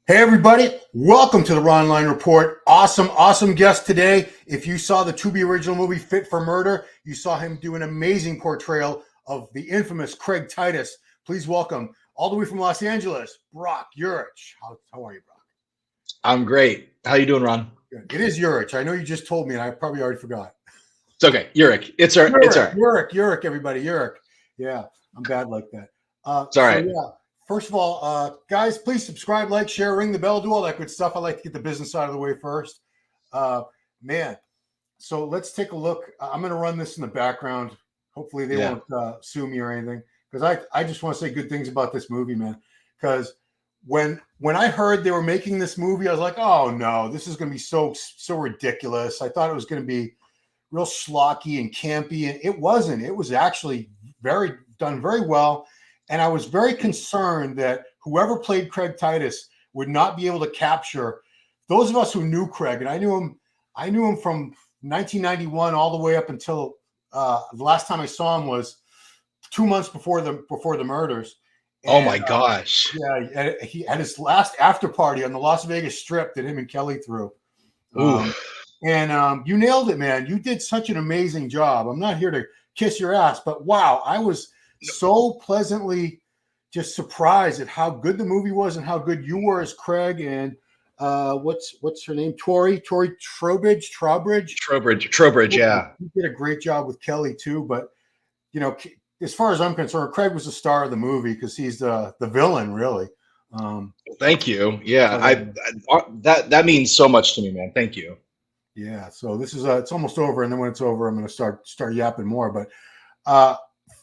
Hey everybody, welcome to the Raw Online Report. Awesome guest today. If you saw the Tubi original movie Fit for Murder, you saw him do an amazing portrayal of the infamous Craig Titus. Please welcome, all the way from Los Angeles, Brock Yurich. How are you, Brock? I'm great. How you doing, Ron? Good. It is Yurich. I know you just told me and I probably already forgot. It's okay. Yurich. It's all right. Yurich, everybody. Yurich. Yeah, I'm bad like that. It's all right. Yeah. First of all, guys, please subscribe, like, share, ring the bell, do all that good stuff. I like to get the business out of the way first. Man, so let's take a look. I'm going to run this in the background. Hopefully they won't sue me or anything, because I just want to say good things about this movie, man. Because when I heard they were making this movie, I was like, oh, no, this is going to be so ridiculous. I thought it was going to be real schlocky and campy, and it wasn't. It was actually done very well. And I was very concerned that whoever played Craig Titus would not be able to capture those of us who knew Craig. And I knew him from 1991 all the way up until the last time I saw him was 2 months before the murders. And, oh my gosh! Yeah, he had his last after party on the Las Vegas Strip that him and Kelly threw. You nailed it, man. You did such an amazing job. I'm not here to kiss your ass, but wow, I was so pleasantly just surprised at how good the movie was and how good you were as Craig. And what's her name? Tori Trowbridge. Yeah, you did a great job with Kelly too. But you know, as far as I'm concerned, Craig was the star of the movie because he's the villain, really. Thank you. Yeah, that means so much to me, man. Thank you. Yeah. So this is it's almost over, and then when it's over, I'm going to start yapping more. But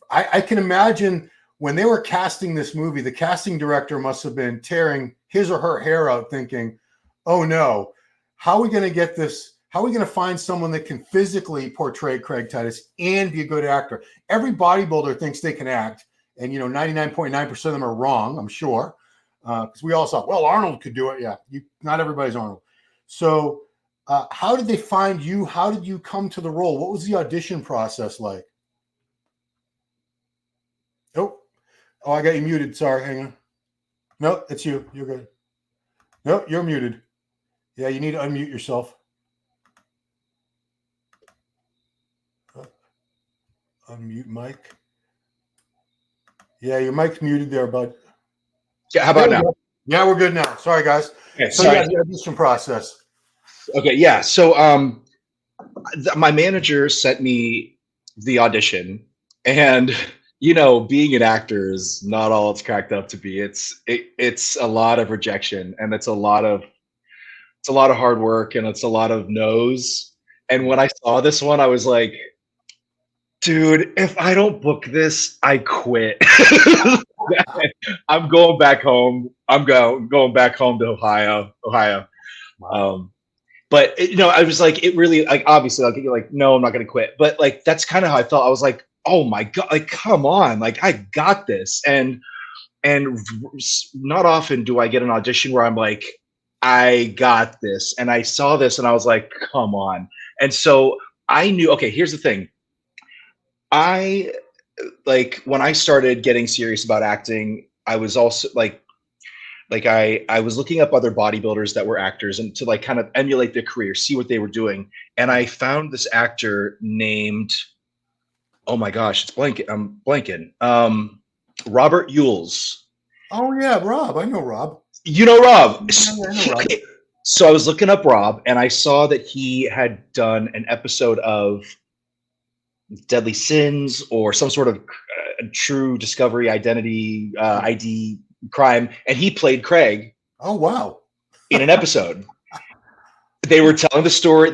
I can imagine when they were casting this movie, the casting director must have been tearing his or her hair out thinking, oh no, how are we going to get this? How are we going to find someone that can physically portray Craig Titus and be a good actor? Every bodybuilder thinks they can act. And, 99.9% of them are wrong, I'm sure. Because we all thought, well, Arnold could do it. Yeah, not everybody's Arnold. So how did they find you? How did you come to the role? What was the audition process like? Oh, I got you muted. Sorry, hang on. No, it's you. You're good. No, you're muted. Yeah, you need to unmute yourself. Unmute mic. Yeah, your mic's muted there, bud. Yeah, how about now? Yeah, we're good now. Sorry, guys. Okay, so yeah, the audition process. Okay, yeah. So my manager sent me the audition, and being an actor is not all it's cracked up to be. It's a lot of rejection, and it's a lot of hard work, and it's a lot of no's. And when I saw this one, I was like, dude, if I don't book this, I quit. I'm going back home. I'm going back home to Ohio. Wow. But I was like, it really, like, obviously, like, no, I'm not gonna quit. But like, that's kind of how I felt. I was like, oh my God, like, come on, like, I got this. And not often do I get an audition where I'm like, I got this. And I saw this and I was like, come on. And so I knew, okay, here's the thing. When I started getting serious about acting, I was also I was looking up other bodybuilders that were actors and to like kind of emulate their career, see what they were doing. And I found this actor named, oh my gosh, I'm blanking. Robert Yules. Oh yeah, Rob. I know Rob. You know Rob. I know Rob. So I was looking up Rob and I saw that he had done an episode of Deadly Sins or some sort of true discovery identity ID crime, and he played Craig. Oh wow. In an episode. They were telling the story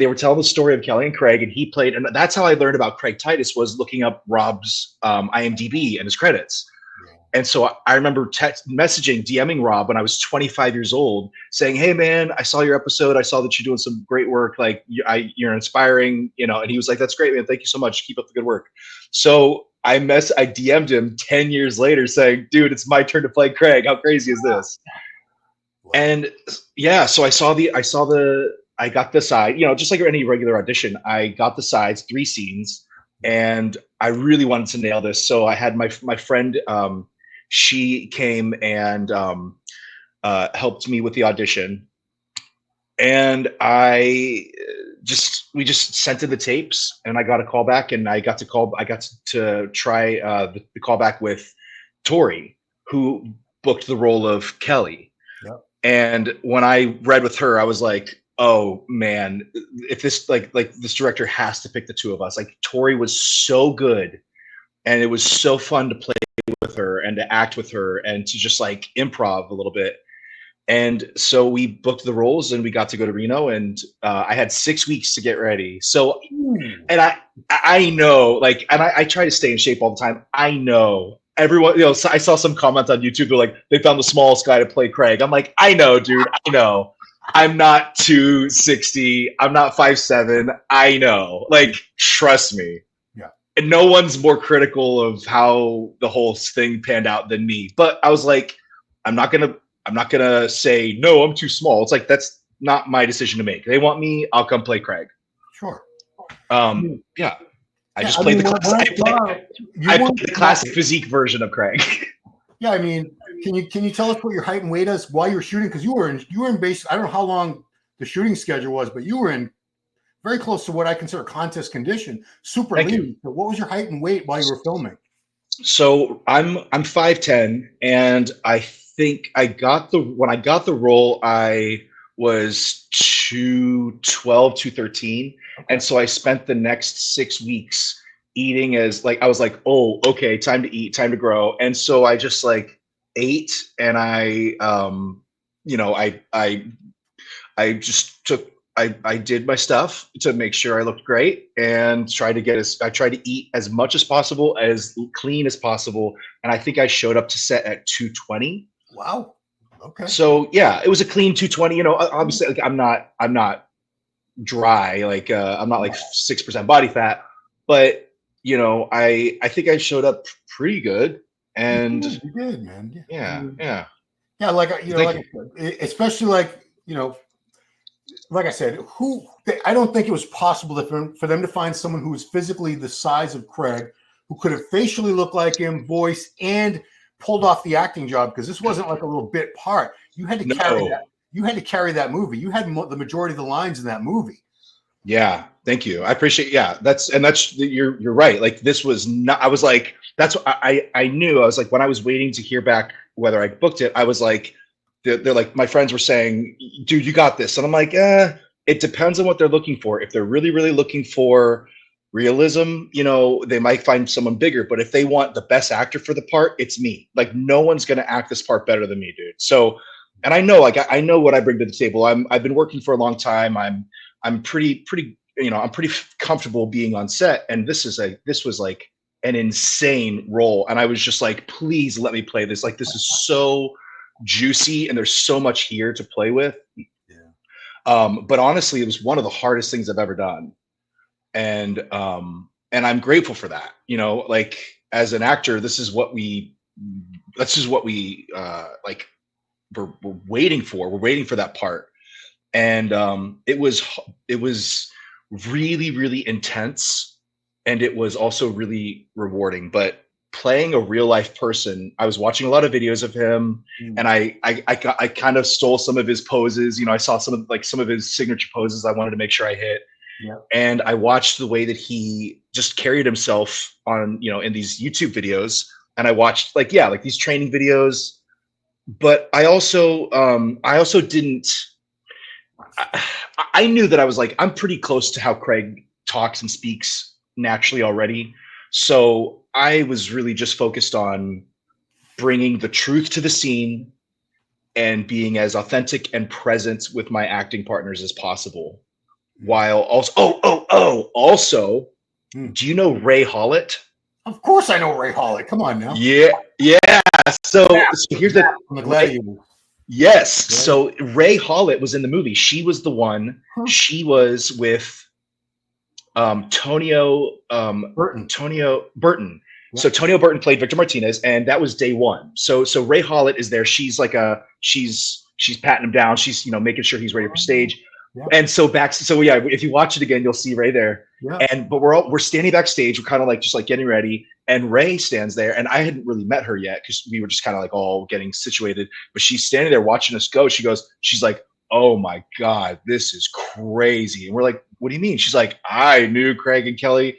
of Kelly and Craig, and he played, and that's how I learned about Craig Titus, was looking up Rob's IMDb and his credits. Yeah. And so I remember DMing Rob when I was 25 years old, saying, "Hey man, I saw your episode. I saw that you're doing some great work. Like you're inspiring, And he was like, "That's great, man. Thank you so much. Keep up the good work." So I DM'd him 10 years later, saying, "Dude, it's my turn to play Craig. How crazy is this?" Wow. And yeah, so I got the side, just like any regular audition, I got the sides, 3 scenes, and I really wanted to nail this. So I had my friend, she came and helped me with the audition, and we just sent in the tapes, and I got a call back, and I got to try the callback with Tori, who booked the role of Kelly. Yep. And when I read with her, I was like, oh man, if this like this director has to pick the two of us. Like Tori was so good, and it was so fun to play with her and to act with her and to just like improv a little bit. And so we booked the roles, and we got to go to Reno, and I had 6 weeks to get ready. So, and I know, like, and I try to stay in shape all the time. I know everyone, you know, I saw some comments on YouTube. They're like, they found the smallest guy to play Craig. I'm like, I know, dude. I know. I'm not 260. I'm not 5'7". I know. Like, trust me. Yeah. And no one's more critical of how the whole thing panned out than me. But I was like, I'm not gonna say no, I'm too small. It's like, that's not my decision to make. They want me, I'll come play Craig. Sure. Yeah. I played the classic physique version of Craig. Yeah, I mean, can you tell us what your height and weight is while you were shooting? Because you were in base. I don't know how long the shooting schedule was, but you were in very close to what I consider contest condition. Super lean. So what was your height and weight while you were filming? So I'm 5'10", and I think when I got the role, I was 212, 213. Okay. And so I spent the next 6 weeks eating as like, I was like, oh, okay, time to eat, time to grow. And so I just like ate, and I did my stuff to make sure I looked great, and I tried to eat as much as possible, as clean as possible. And I think I showed up to set at 220. Wow. Okay. So yeah, it was a clean 220. You know, obviously, like, I'm not dry. Like I'm not like 6% body fat, but you know, I think I showed up pretty good. And you did, man. Yeah. Like, you know, like, especially like, you know, like I said, I don't think it was possible for them to find someone who was physically the size of Craig, who could have facially looked like him, voice, and pulled off the acting job, because this wasn't like a little bit part. You had to carry that. You had to carry that movie. You had the majority of the lines in that movie. Yeah, thank you. I appreciate. Yeah, you're right. Like, this was not. I was like, that's what I knew. I was like, when I was waiting to hear back whether I booked it, I was like, they're like, my friends were saying, dude, you got this, and I'm like, it depends on what they're looking for. If they're really, really looking for realism, you know, they might find someone bigger. But if they want the best actor for the part, it's me. Like, no one's gonna act this part better than me, dude. So, and I know, like, I know what I bring to the table. I've been working for a long time. I'm pretty, you know, I'm pretty comfortable being on set. And this was like an insane role. And I was just like, please let me play this. Like, this is so juicy, and there's so much here to play with. Yeah. But honestly, it was one of the hardest things I've ever done. And I'm grateful for that. You know, like, as an actor, this is what we like, we're waiting for. We're waiting for that part. And it was really, really intense, and it was also really rewarding. But playing a real life person, I was watching a lot of videos of him, and I kind of stole some of his poses. You know, I saw some of his signature poses I wanted to make sure I hit. Yeah. And I watched the way that he just carried himself on, you know, in these YouTube videos. And I watched like these training videos. But I also didn't. I knew that I was like, I'm pretty close to how Craig talks and speaks naturally already. So I was really just focused on bringing the truth to the scene and being as authentic and present with my acting partners as possible. While also, do you know Ray Hollett? Of course I know Ray Hollett. Come on now. Yeah. So here's the Yes. Right. So Ray Hollett was in the movie. She was the one. She was with Tonio Burton. Yeah. So Tonio Burton played Victor Martinez, and that was day one. So Ray Hollett is there. She's like she's patting him down. She's, you know, making sure he's ready for stage. Yeah. And so if you watch it again, you'll see Ray there. Yeah. But we're standing backstage. We're kind of like just like getting ready, and Ray stands there, and I hadn't really met her yet because we were just kind of like all getting situated. But she's standing there watching us go. She's like, "Oh my God, this is crazy." And we're like, "What do you mean?" She's like, "I knew Craig and Kelly.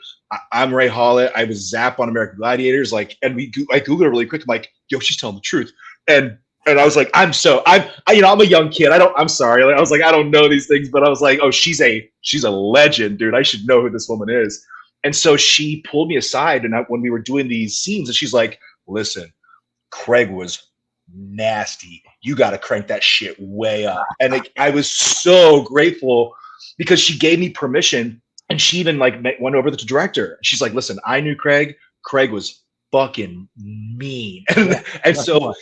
I'm Ray Hollett. I was Zap on American Gladiators." Like, and I Googled it really quick. I'm like, "Yo, she's telling the truth." And I was like, I'm a young kid. I'm sorry. I was like, I don't know these things, but I was like, oh, she's a legend, dude. I should know who this woman is. And so she pulled me aside, and when we were doing these scenes, and she's like, "Listen, Craig was nasty. You got to crank that shit way up." And I was so grateful because she gave me permission, and she even like went over to the director. She's like, "Listen, I knew Craig. Craig was fucking mean." And so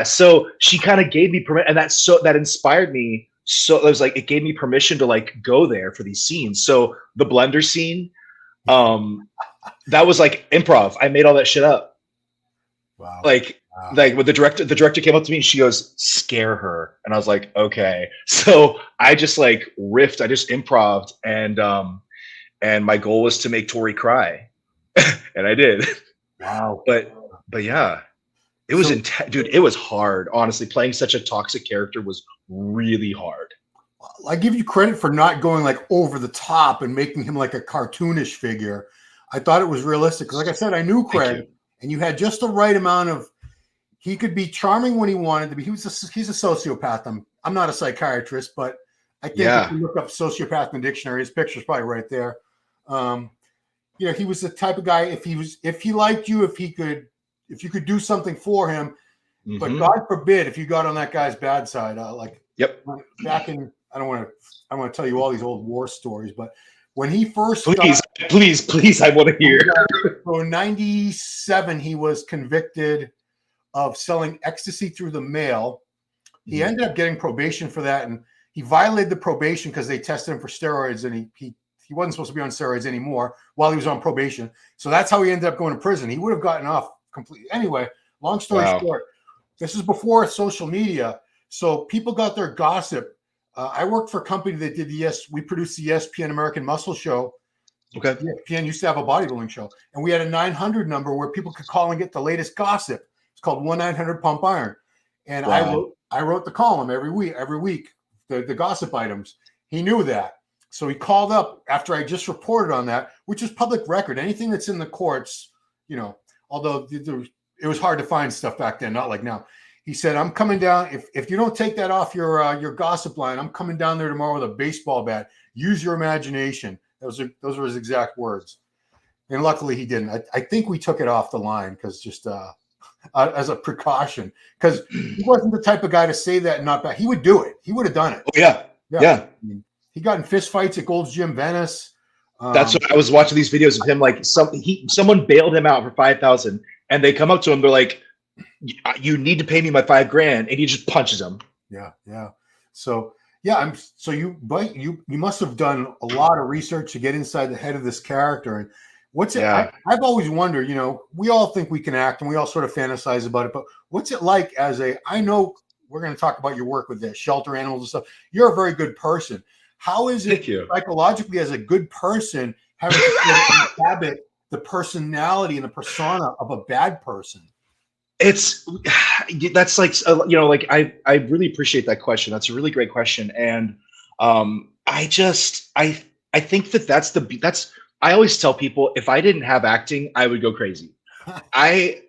so she kind of gave me permission, and that inspired me. So it was like, it gave me permission to like go there for these scenes. So the blender scene, that was like improv. I made all that shit up. Wow. Like when the director came up to me and she goes, "Scare her." And I was like, okay. So I just like riffed, I just improv'd, and my goal was to make Tori cry. And I did. Wow. But yeah, it was dude, it was hard. Honestly, playing such a toxic character was really hard. I give you credit for not going like over the top and making him like a cartoonish figure. I thought it was realistic because, like I said, I knew Craig, and you had just the right amount of. He could be charming when he wanted to be. He's a sociopath. I'm not a psychiatrist, but I think if you look up sociopath in the dictionary, his picture's probably right there. He was the type of guy. If he liked you, if you could do something for him, but God forbid if you got on that guy's bad side, back in. I don't want to tell you all these old war stories, but when he first please, I want to hear. So in 97, he was convicted of selling ecstasy through the mail. He ended up getting probation for that, and he violated the probation because they tested him for steroids, and he wasn't supposed to be on steroids anymore while he was on probation. So that's how he ended up going to prison. He would have gotten off completely. Anyway, long story short, this is before social media, so people got their gossip. I worked for a company that did we produced the ESPN American Muscle Show. Okay. ESPN used to have a bodybuilding show, and we had a 900 number where people could call and get the latest gossip. It's called 1-900-PUMP-IRON. And I wrote the column every week, the gossip items. He knew that. So he called up after I just reported on that, which is public record. Anything that's in the courts, although it was hard to find stuff back then, not like now. He said, "I'm coming down. If you don't take that off your gossip line, I'm coming down there tomorrow with a baseball bat. Use your imagination." Those were his exact words. And luckily he didn't. I think we took it off the line because just as a precaution, because he wasn't the type of guy to say that and not back. He would do it. He would have done it. Oh, yeah. I mean, he got in fist fights at Gold's Gym Venice. That's what I was watching these videos of him. Like someone bailed him out for $5,000, and they come up to him. They're like, "You need to pay me my $5,000," and he just punches them. Yeah. So you must have done a lot of research to get inside the head of this character. And what's it? I've always wondered. We all think we can act, and we all sort of fantasize about it. But what's it like I know we're going to talk about your work with the shelter animals and stuff. You're a very good person. How is it psychologically as a good person having to inhabit the personality and the persona of a bad person? That's like, I really appreciate that question. That's a really great question. And I think that's I always tell people, if I didn't have acting, I would go crazy. I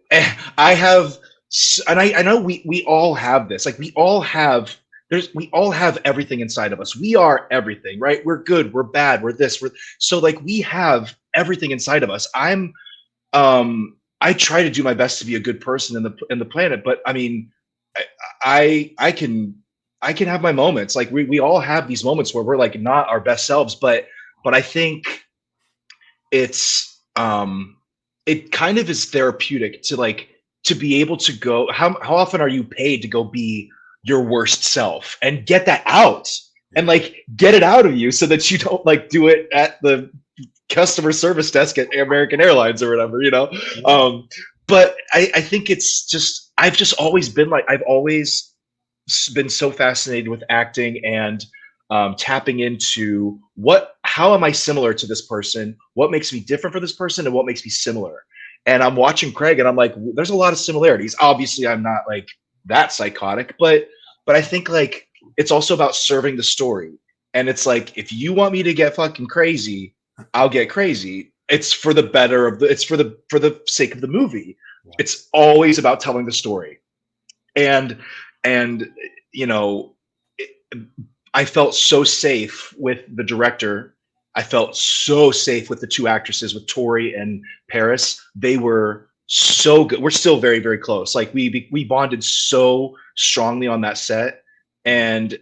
know we all have this. Like we all have everything inside of us. We are everything, right? We're good, we're bad, we're this, so like we have everything inside of us. I try to do my best to be a good person in the planet, but I mean, I can have my moments. Like we all have these moments where we're like not our best selves, but I think it's it kind of is therapeutic to be able to go. How often are you paid to go be your worst self and get that out and like get it out of you so that you don't like do it at the customer service desk at American Airlines or whatever, but I think it's just, I've always been so fascinated with acting and tapping into how am I similar to this person? What makes me different from this person, and what makes me similar? And I'm watching Craig, and I'm like, there's a lot of similarities. Obviously, I'm not like that psychotic, but I think like it's also about serving the story. And it's like, if you want me to get fucking crazy, I'll get crazy. It's for the better of the, it's for the sake of the movie. It's always about telling the story. And you know, I felt so safe with the director. I felt so safe with the two actresses, with Tori and Paris. They were so good. We're still very, very close. Like we bonded so strongly on that set, and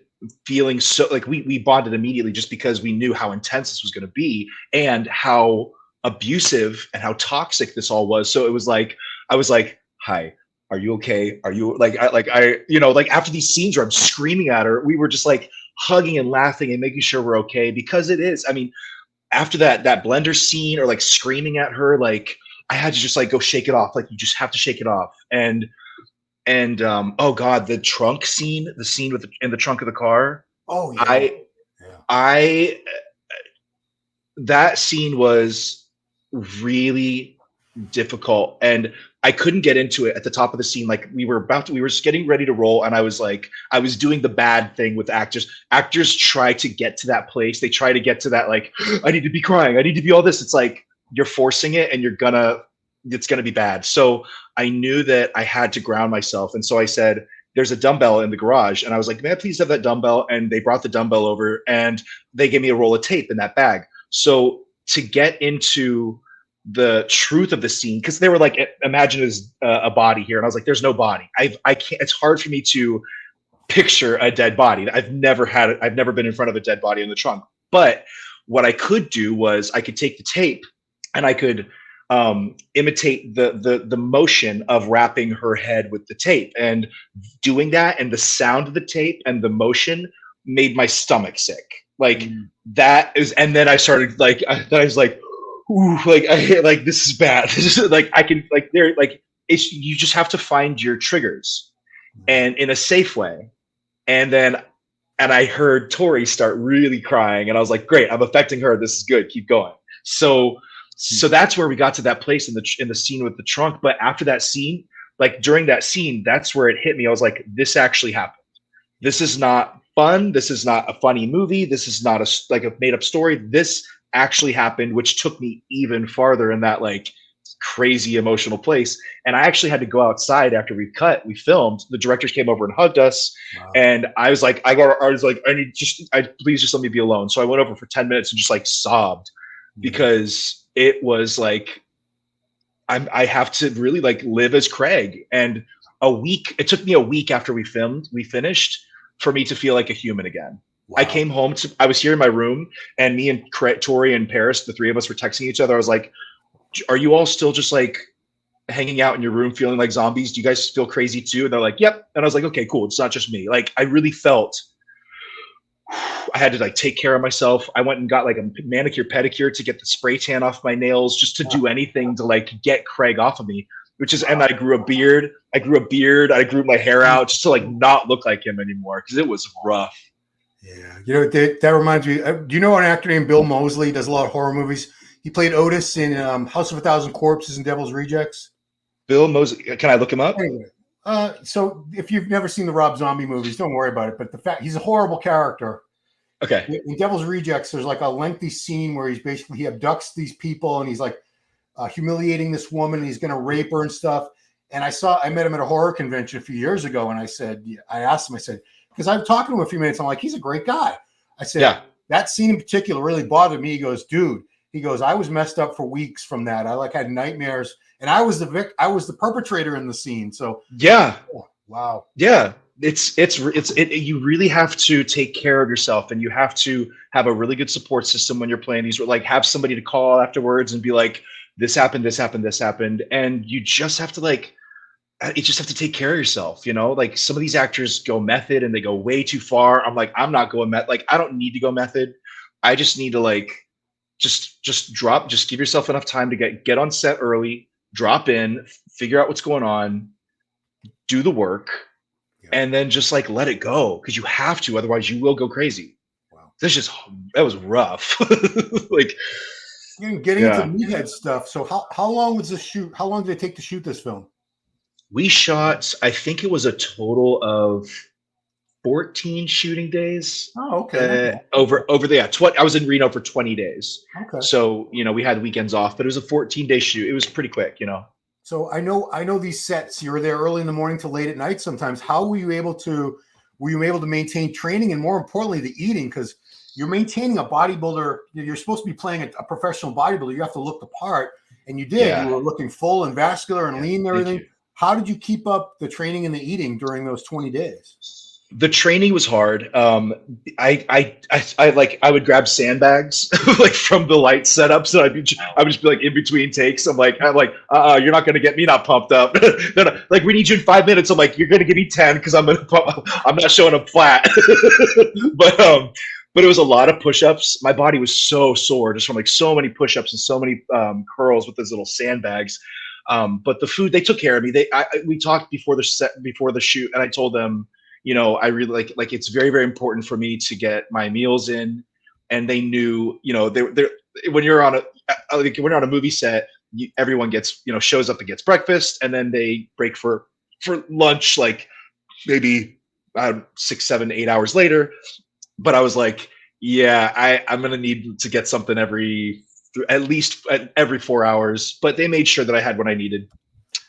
feeling so like we bonded immediately just because we knew how intense this was going to be and how abusive and how toxic this all was. So it was like, I was like, hi, are you okay? Are you like, I, you know, like after these scenes where I'm screaming at her, we were just like hugging and laughing and making sure we're okay, because it is, I mean, after that blender scene or like screaming at her, like I had to just like go shake it off. Like you just have to shake it off. And oh God, the trunk scene, the scene with in the trunk of the car. Oh yeah. I that scene was really difficult, and I couldn't get into it at the top of the scene. Like we were just getting ready to roll, and I was doing the bad thing with actors. Actors try to get to that place. They try to get to that, like, I need to be crying, I need to be all this. It's like you're forcing it, and it's gonna be bad. So I knew that I had to ground myself, and so I said, there's a dumbbell in the garage, and I was like, may I please have that dumbbell? And they brought the dumbbell over, and they gave me a roll of tape in that bag. So to get into the truth of the scene, because they were like, imagine there's a body here, and I was like, there's no body. I can't. It's hard for me to picture a dead body. I've never been in front of a dead body in the trunk. But what I could do was I could take the tape, and I could imitate the motion of wrapping her head with the tape, and doing that, and the sound of the tape and the motion made my stomach sick. Like that is, and then I started like, I was like, ooh, like this is bad. This is like, I can like, there, like it's, you just have to find your triggers, and in a safe way. And I heard Tori start really crying, and I was like, great, I'm affecting her. This is good. Keep going. So that's where we got to that place in the scene with the trunk. But after that scene, like during that scene, that's where it hit me. I was like, this actually happened. This is not fun. This is not a funny movie. This is not a made up story. This actually happened, which took me even farther in that like crazy emotional place. And I actually had to go outside after we filmed. The directors came over and hugged us. Wow. And I was like, please just let me be alone. So I went over for 10 minutes and just like sobbed, because it was like, I have to really like live as Craig. And it took me a week after we finished for me to feel like a human again. Wow. I came home I was here in my room, and me and Tori and Paris, the three of us, were texting each other. I was like, are you all still just like hanging out in your room feeling like zombies? Do you guys feel crazy too? And they're like, yep. And I was like, okay, cool. It's not just me. Like, I really felt I had to like take care of myself. I went and got like a manicure pedicure to get the spray tan off my nails, just to do anything to like get Craig off of me, and I grew a beard. I grew my hair out just to like not look like him anymore, because it was rough. Yeah. You know, that reminds me, do you know an actor named Bill Moseley? Does a lot of horror movies. He played Otis in House of a Thousand Corpses and Devil's Rejects. Bill Moseley. Can I look him up? Anyway, so if you've never seen the Rob Zombie movies, don't worry about it. But the fact, he's a horrible character. Okay. In Devil's Rejects, there's like a lengthy scene where he abducts these people, and he's like humiliating this woman, and he's going to rape her and stuff. And I met him at a horror convention a few years ago, and I asked him, I said, because I've talked to him a few minutes, I'm like, he's a great guy. I said, yeah, that scene in particular really bothered me. He goes, dude, I was messed up for weeks from that. I like had nightmares, and I was the perpetrator in the scene. So yeah. Oh, wow. Yeah. You really have to take care of yourself, and you have to have a really good support system when you're playing these, like have somebody to call afterwards and be like, this happened. And you just have to take care of yourself. You know, like some of these actors go method and they go way too far. I'm like, I'm not going method. Like, I don't need to go method. I just need to like, just give yourself enough time to get on set early, drop in, figure out what's going on, do the work, and then just like let it go, because you have to, otherwise you will go crazy. Wow. that was rough. Like, getting into meathead stuff. So how long was the shoot? How long did it take to shoot this film? we shot, I think it was a total of 14 shooting days. Oh, okay. Over I was in Reno for 20 days. Okay. So, we had weekends off, but it was a 14-day shoot. It was pretty quick, So I know these sets, you were there early in the morning to late at night sometimes. How were you able to maintain training and, more importantly, the eating? Because you're maintaining a bodybuilder. You're supposed to be playing a professional bodybuilder. You have to look the part, and you did. Yeah. You were looking full and vascular and lean and everything. How did you keep up the training and the eating during those 20 days? The training was hard. I would grab sandbags like from the light setups, and I would just be like in between takes. I'm like, you're not gonna get me not pumped up. No, like, we need you in 5 minutes. I'm like, you're gonna give me 10 because I'm not showing up flat. But it was a lot of push-ups. My body was so sore just from like so many push-ups and so many curls with those little sandbags. But the food, they took care of me. We talked before the shoot, and I told them, I really like it's very, very important for me to get my meals in. And they knew, when you're on a movie set, everyone gets, shows up and gets breakfast, and then they break for lunch, like maybe 6, 7, 8 hours later. But I was like, I'm going to need to get something at least every 4 hours. But they made sure that I had what I needed.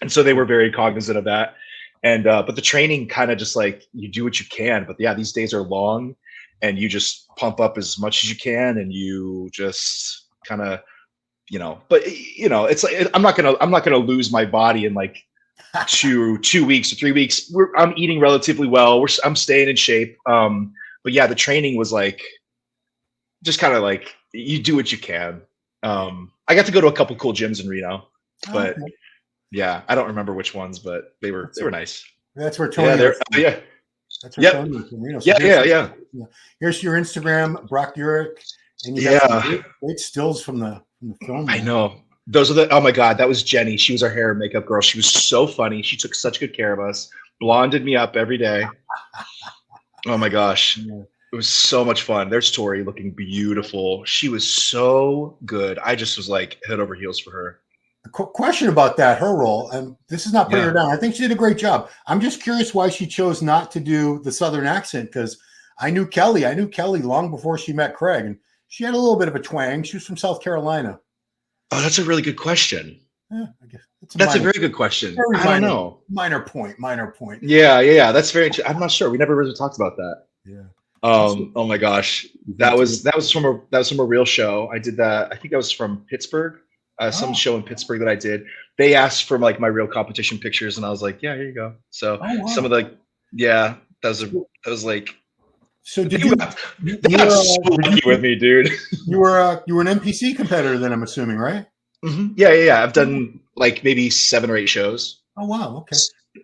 And so they were very cognizant of that. And but the training kind of just like, you do what you can. But yeah, these days are long, and you just pump up as much as you can, and you just kind of, but it's like, I'm not gonna lose my body in like 2 weeks or 3 weeks. I'm eating relatively well. I'm staying in shape. But yeah, the training was like, just kind of like, you do what you can. I got to go to a couple cool gyms in Reno, but. Okay. Yeah, I don't remember which ones, but they were nice. That's where Tony. Yeah. That's where Tony is from Reno. So yeah. Here's your Instagram, Brock Yurich, and you got some great stills from the film. I know. Those are oh my God, that was Jenny. She was our hair and makeup girl. She was so funny. She took such good care of us. Blonded me up every day. Oh my gosh. Yeah. It was so much fun. There's Tori looking beautiful. She was so good. I just was like head over heels for her. A question about her role, and this is not putting her down. I think she did a great job. I'm just curious why she chose not to do the Southern accent, because I knew Kelly long before she met Craig, and she had a little bit of a twang. She was from South Carolina. Oh, that's a really good question. Yeah, I guess that's a very good question. I don't know. Minor point. Yeah. That's very. I'm not sure. We never really talked about that. Yeah. Oh my gosh, that was from a real show. I did that. I think that was from Pittsburgh. Some show in Pittsburgh that I did. They asked for like my real competition pictures, and I was like, yeah, here you go. So some of the that was like. So did you got so lucky with me, dude? You were an NPC competitor then, I'm assuming, right? Mm-hmm. Yeah. I've done like maybe 7 or 8 shows. Oh wow, okay.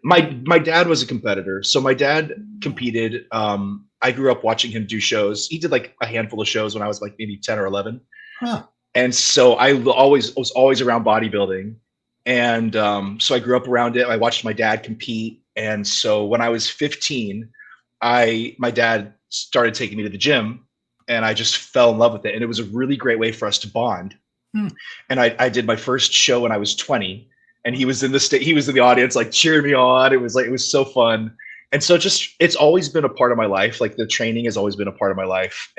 My dad was a competitor, so my dad competed. I grew up watching him do shows. He did like a handful of shows when I was like maybe 10 or 11. Huh. And so I was always around bodybuilding. And so I grew up around it. I watched my dad compete. And so when I was 15, my dad started taking me to the gym, and I just fell in love with it. And it was a really great way for us to bond. And I did my first show when I was 20, and he was in the audience, like cheering me on. It was so fun. And so it's always been a part of my life. Like the training has always been a part of my life.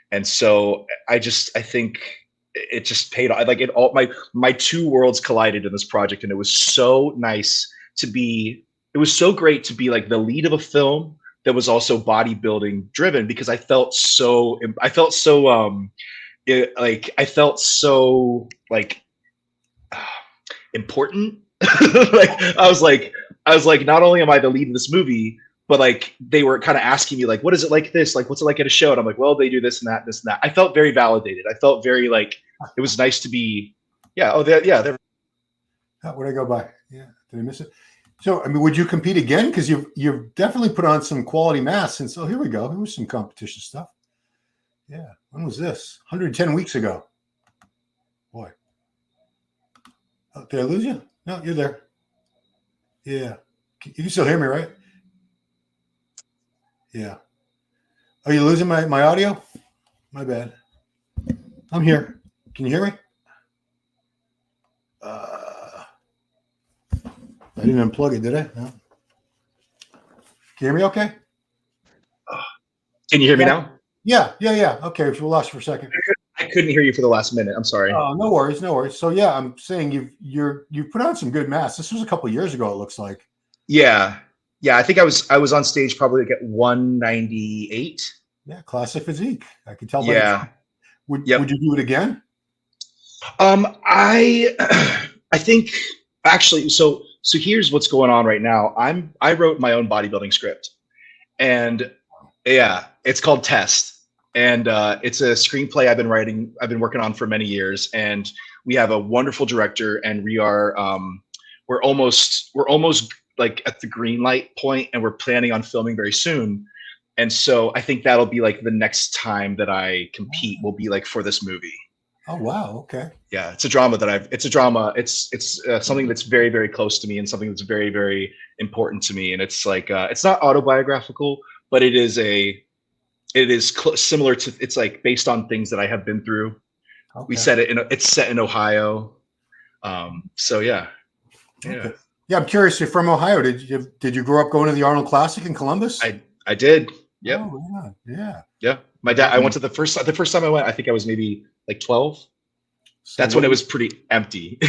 And so I think it just paid off. Like my 2 worlds collided in this project, and it was so nice it was so great to be like the lead of a film that was also bodybuilding driven, because I felt so important. Like I was like, not only am I the lead in this movie, but like they were kind of asking me like, what is it like this? Like, what's it like at a show? And I'm like, well, they do this and that, this and that. I felt very validated. I felt very like, it was nice to be, they're. Where'd I go by? Yeah. Did I miss it? So, I mean, would you compete again? Because you've definitely put on some quality mass. And so here we go. Here was some competition stuff. Yeah. When was this? 110 weeks ago. Boy. Oh, did I lose you? No, you're there. Yeah. You can still hear me, right? Yeah. Are you losing my audio? My bad. I'm here. Can you hear me? I didn't unplug it, did I? No. Can you hear me okay? Can you hear me now? Yeah. Okay, we lost you for a second. I couldn't hear you for the last minute. I'm sorry. Oh, no worries. So yeah, I'm saying you've put on some good mass. This was a couple of years ago, it looks like. Yeah. I think I was on stage probably like at 198. Yeah, classic physique. I could tell. Yeah. Would you do it again? I think actually. So here's what's going on right now. I wrote my own bodybuilding script, and yeah, it's called Test. And it's a screenplay I've been working on for many years, and we have a wonderful director, and we're almost like at the green light point, and we're planning on filming very soon. And so I think that'll be like the next time that I compete will be like for this movie. Oh wow, okay. Yeah, it's a drama It's something that's very, very close to me, and something that's very, very important to me. And it's like it's not autobiographical, but it is similar to, it's like based on things that I have been through. Okay. It's set in Ohio. So yeah. Okay. Yeah, I'm curious. You're from Ohio. Did you grow up going to the Arnold Classic in Columbus? I did. Yep. Oh, yeah. Yeah. My dad. I went to the first time I went. I think I was maybe like 12. So that's when it was pretty empty.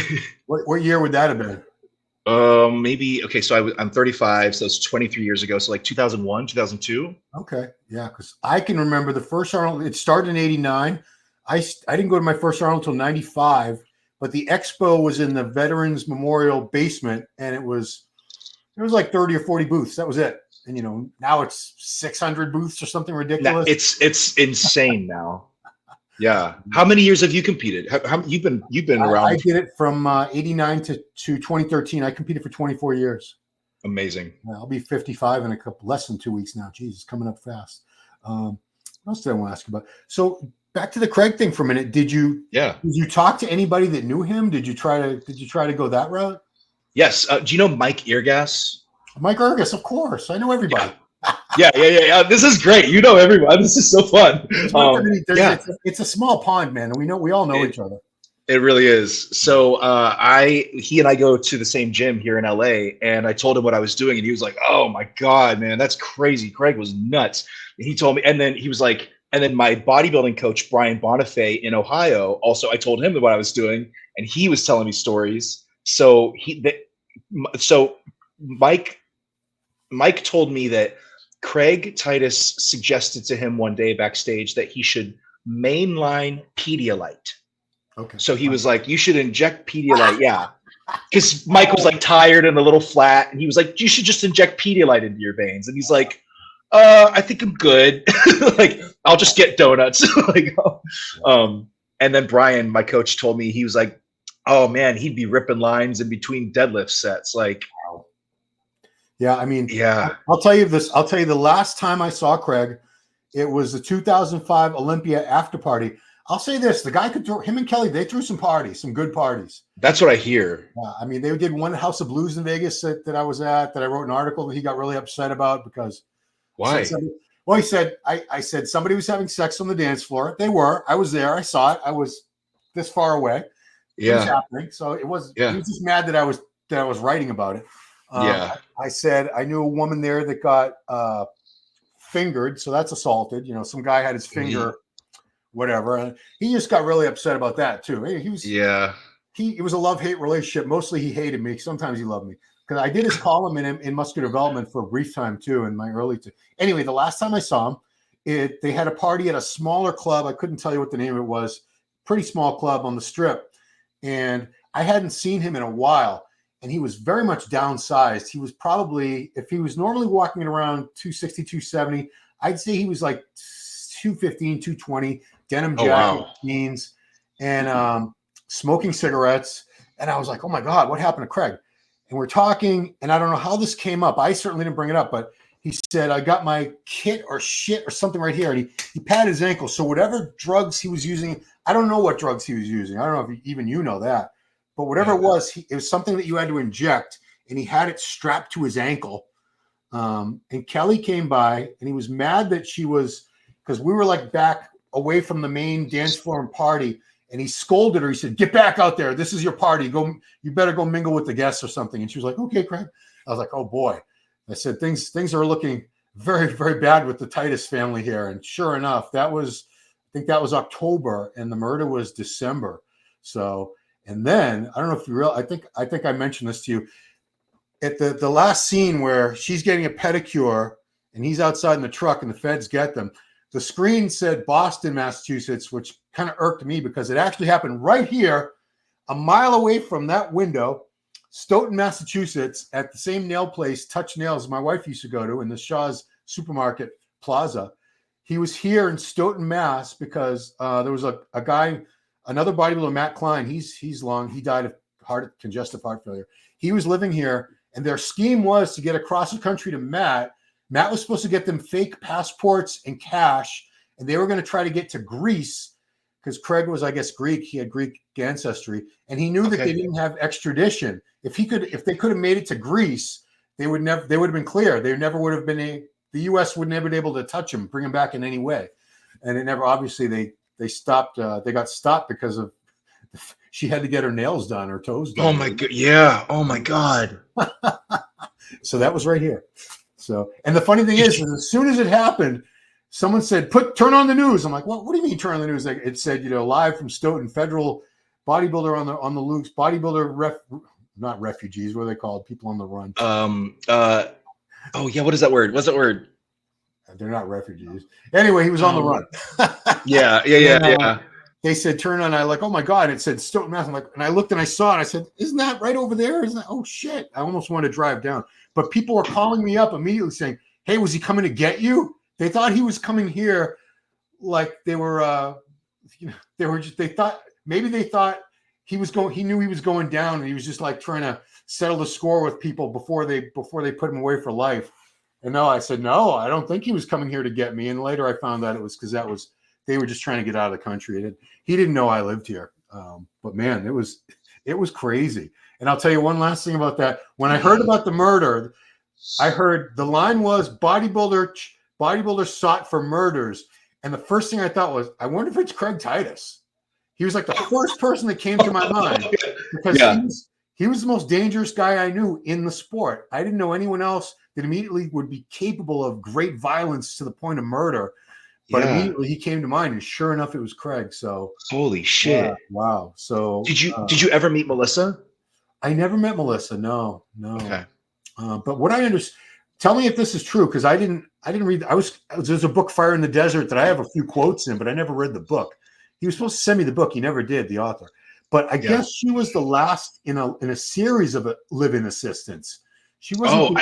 What year would that have been? Maybe. Okay, so I'm 35, so it's 23 years ago. So like 2001, 2002. Okay, yeah, because I can remember the first Arnold. It started in '89. I didn't go to my first Arnold until '95, but the expo was in the Veterans Memorial basement, and it was like 30 or 40 booths. That was it. And now it's 600 booths or something ridiculous. It's insane now. Yeah. How many years have you competed? How you've been around? I did it from '89 to 2013. I competed for 24 years. Amazing. Yeah, I'll be 55 in less than 2 weeks now. Jeez, it's coming up fast. What else did I want to ask you about? So back to the Craig thing for a minute. Did you talk to anybody that knew him? Did you try to go that route? Yes. Do you know Mike Eargas? Mike Eargas, of course. I know everybody. Yeah. This is great. You know everyone. This is so fun. It's a small pond, man. We all know each other. It really is. So he and I go to the same gym here in LA, and I told him what I was doing, and he was like, "Oh my God, man, that's crazy. Craig was nuts." And he told me, and then he was like, and then my bodybuilding coach, Brian Bonifay in Ohio, also I told him what I was doing, and he was telling me stories. So Mike told me that Craig Titus suggested to him one day backstage that he should mainline Pedialyte. Okay. So he was like, "You should inject Pedialyte." Yeah. Because Mike was like tired and a little flat, and he was like, "You should just inject Pedialyte into your veins." And he's like, I think I'm good. Like, I'll just get donuts. And then Brian, my coach, told me, he was like, "Oh man, he'd be ripping lines in between deadlift sets." Like, yeah, I mean, yeah. I'll tell you this. I'll tell you the last time I saw Craig, it was the 2005 Olympia after party. I'll say this: the guy him and Kelly, they threw some parties, some good parties. That's what I hear. Yeah, I mean, they did one House of Blues in Vegas that I was at, that I wrote an article that he got really upset about because. Why? He said, I said somebody was having sex on the dance floor. They were. I was there. I saw it. I was this far away. Yeah. It was happening. So it was. Yeah. He was just mad that I was writing about it. I said I knew a woman there that got fingered, so that's assaulted. Some guy had his finger, whatever, and he just got really upset about that too. He was, it was a love-hate relationship. Mostly he hated me. Sometimes he loved me because I did his column in Muscular Development for a brief time too in my early. Anyway, the last time I saw him, they had a party at a smaller club. I couldn't tell you what the name of it was. Pretty small club on the Strip, and I hadn't seen him in a while. And he was very much downsized. He was probably, if he was normally walking around 260, 270, I'd say he was like 215, 220, denim jacket, jeans, and smoking cigarettes. And I was like, oh my God, what happened to Craig? And we're talking, and I don't know how this came up. I certainly didn't bring it up, but he said, I got my kit or shit or something right here. And he patted his ankle. So whatever drugs he was using, I don't know what drugs he was using. I don't know if even you know that. But whatever it was something that you had to inject, and he had it strapped to his ankle. And Kelly came by, and he was mad that she was because we were like back away from the main dance floor and party, and he scolded her. He said, "Get back out there. This is your party. You better go mingle with the guests or something." And she was like, "Okay, Craig." I was like, "Oh boy." I said, things are looking very, very bad with the Titus family here. And sure enough, I think that was October, and the murder was December. So, and then I don't know if you realize, I think I mentioned this to you at the last scene where she's getting a pedicure and he's outside in the truck and the feds get them. The screen said Boston, Massachusetts, which kind of irked me because it actually happened right here, a mile away from that window, Stoughton, Massachusetts, at the same nail place, Touch Nails, my wife used to go to in the Shaw's Supermarket Plaza. He was here in Stoughton, Mass, because there was a guy, another bodybuilder, Matt Klein. He's long. He died of congestive heart failure. He was living here, and their scheme was to get across the country to Matt. Matt was supposed to get them fake passports and cash, and they were going to try to get to Greece because Craig was, I guess, Greek. He had Greek ancestry, and he knew that they didn't have extradition. If they could have made it to Greece, they would have been clear. They never would have been the U.S. would never been able to touch him, bring him back in any way, and it never. Obviously, they stopped. They got stopped because of she had to get her nails done, her toes done. Oh my god! Yeah. Oh my god. So that was right here. So, and the funny thing is, as soon as it happened, someone said, turn on the news. I'm like, what do you mean turn on the news? Like, it said, live from Stoughton, federal bodybuilder on the loose, bodybuilder not refugees, what are they called? People on the run. Oh yeah, what is that word? What's that word? They're not refugees. Anyway, he was on the run. Yeah. They said, turn on. I like, oh my God. It said Stoughton, Mass. I'm like, and I looked and I saw it. I said, isn't that right over there? Isn't that? Oh shit. I almost wanted to drive down. But people were calling me up immediately saying, hey, was he coming to get you? They thought he was coming here. Like they were, they thought he was going, he knew he was going down and he was just like trying to settle the score with people before they put him away for life. And no, I said, no, I don't think he was coming here to get me. And later I found out it was because they were just trying to get out of the country. He didn't know I lived here. But man, it was crazy. And I'll tell you one last thing about that. When I heard about the murder, I heard the line was bodybuilder sought for murders. And the first thing I thought was, I wonder if it's Craig Titus. He was like the first person that came to my mind because he was the most dangerous guy I knew in the sport. I didn't know anyone else that immediately would be capable of great violence to the point of murder. But immediately he came to mind, and sure enough, it was Craig. So holy shit! Wow. So did you ever meet Melissa? I never met Melissa. No. Okay. But what I understand, tell me if this is true, because I didn't read. There's a book, Fire in the Desert, that I have a few quotes in, but I never read the book. He was supposed to send me the book. He never did, the author. But I guess she was the last in a series of live-in assistants. She wasn't.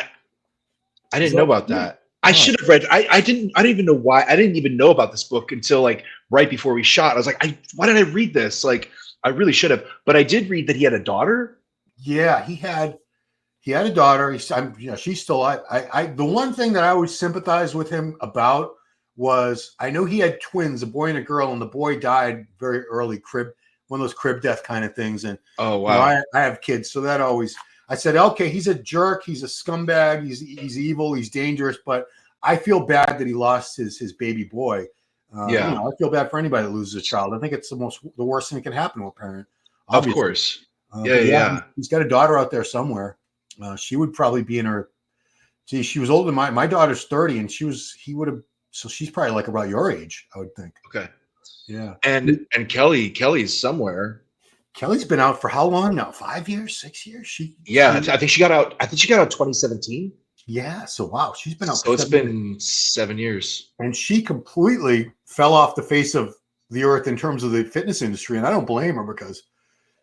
I didn't know about that. I should have read. I didn't even know why. I didn't even know about this book until like right before we shot. I was like, why did I read this? Like, I really should have. But I did read that he had a daughter. Yeah, he had a daughter. She's still alive. The one thing that I always sympathized with him about was I know he had twins, a boy and a girl, and the boy died very early, one of those crib death kind of things. And oh wow, I have kids, so that always. I said, okay, he's a jerk, he's a scumbag, he's evil, he's dangerous, but I feel bad that he lost his baby boy. I feel bad for anybody that loses a child. I think it's the worst thing that can happen to a parent. Obviously. Of course. He's got a daughter out there somewhere. She would probably be in her. See, she was older than my daughter's 30, and so she's probably like about your age, I would think. Okay. Yeah. And Kelly's somewhere. Kelly's been out for how long now? 5 years, 6 years? I think she got out 2017. Yeah. So wow, she's been out. So it's been 7 years. And she completely fell off the face of the earth in terms of the fitness industry. And I don't blame her because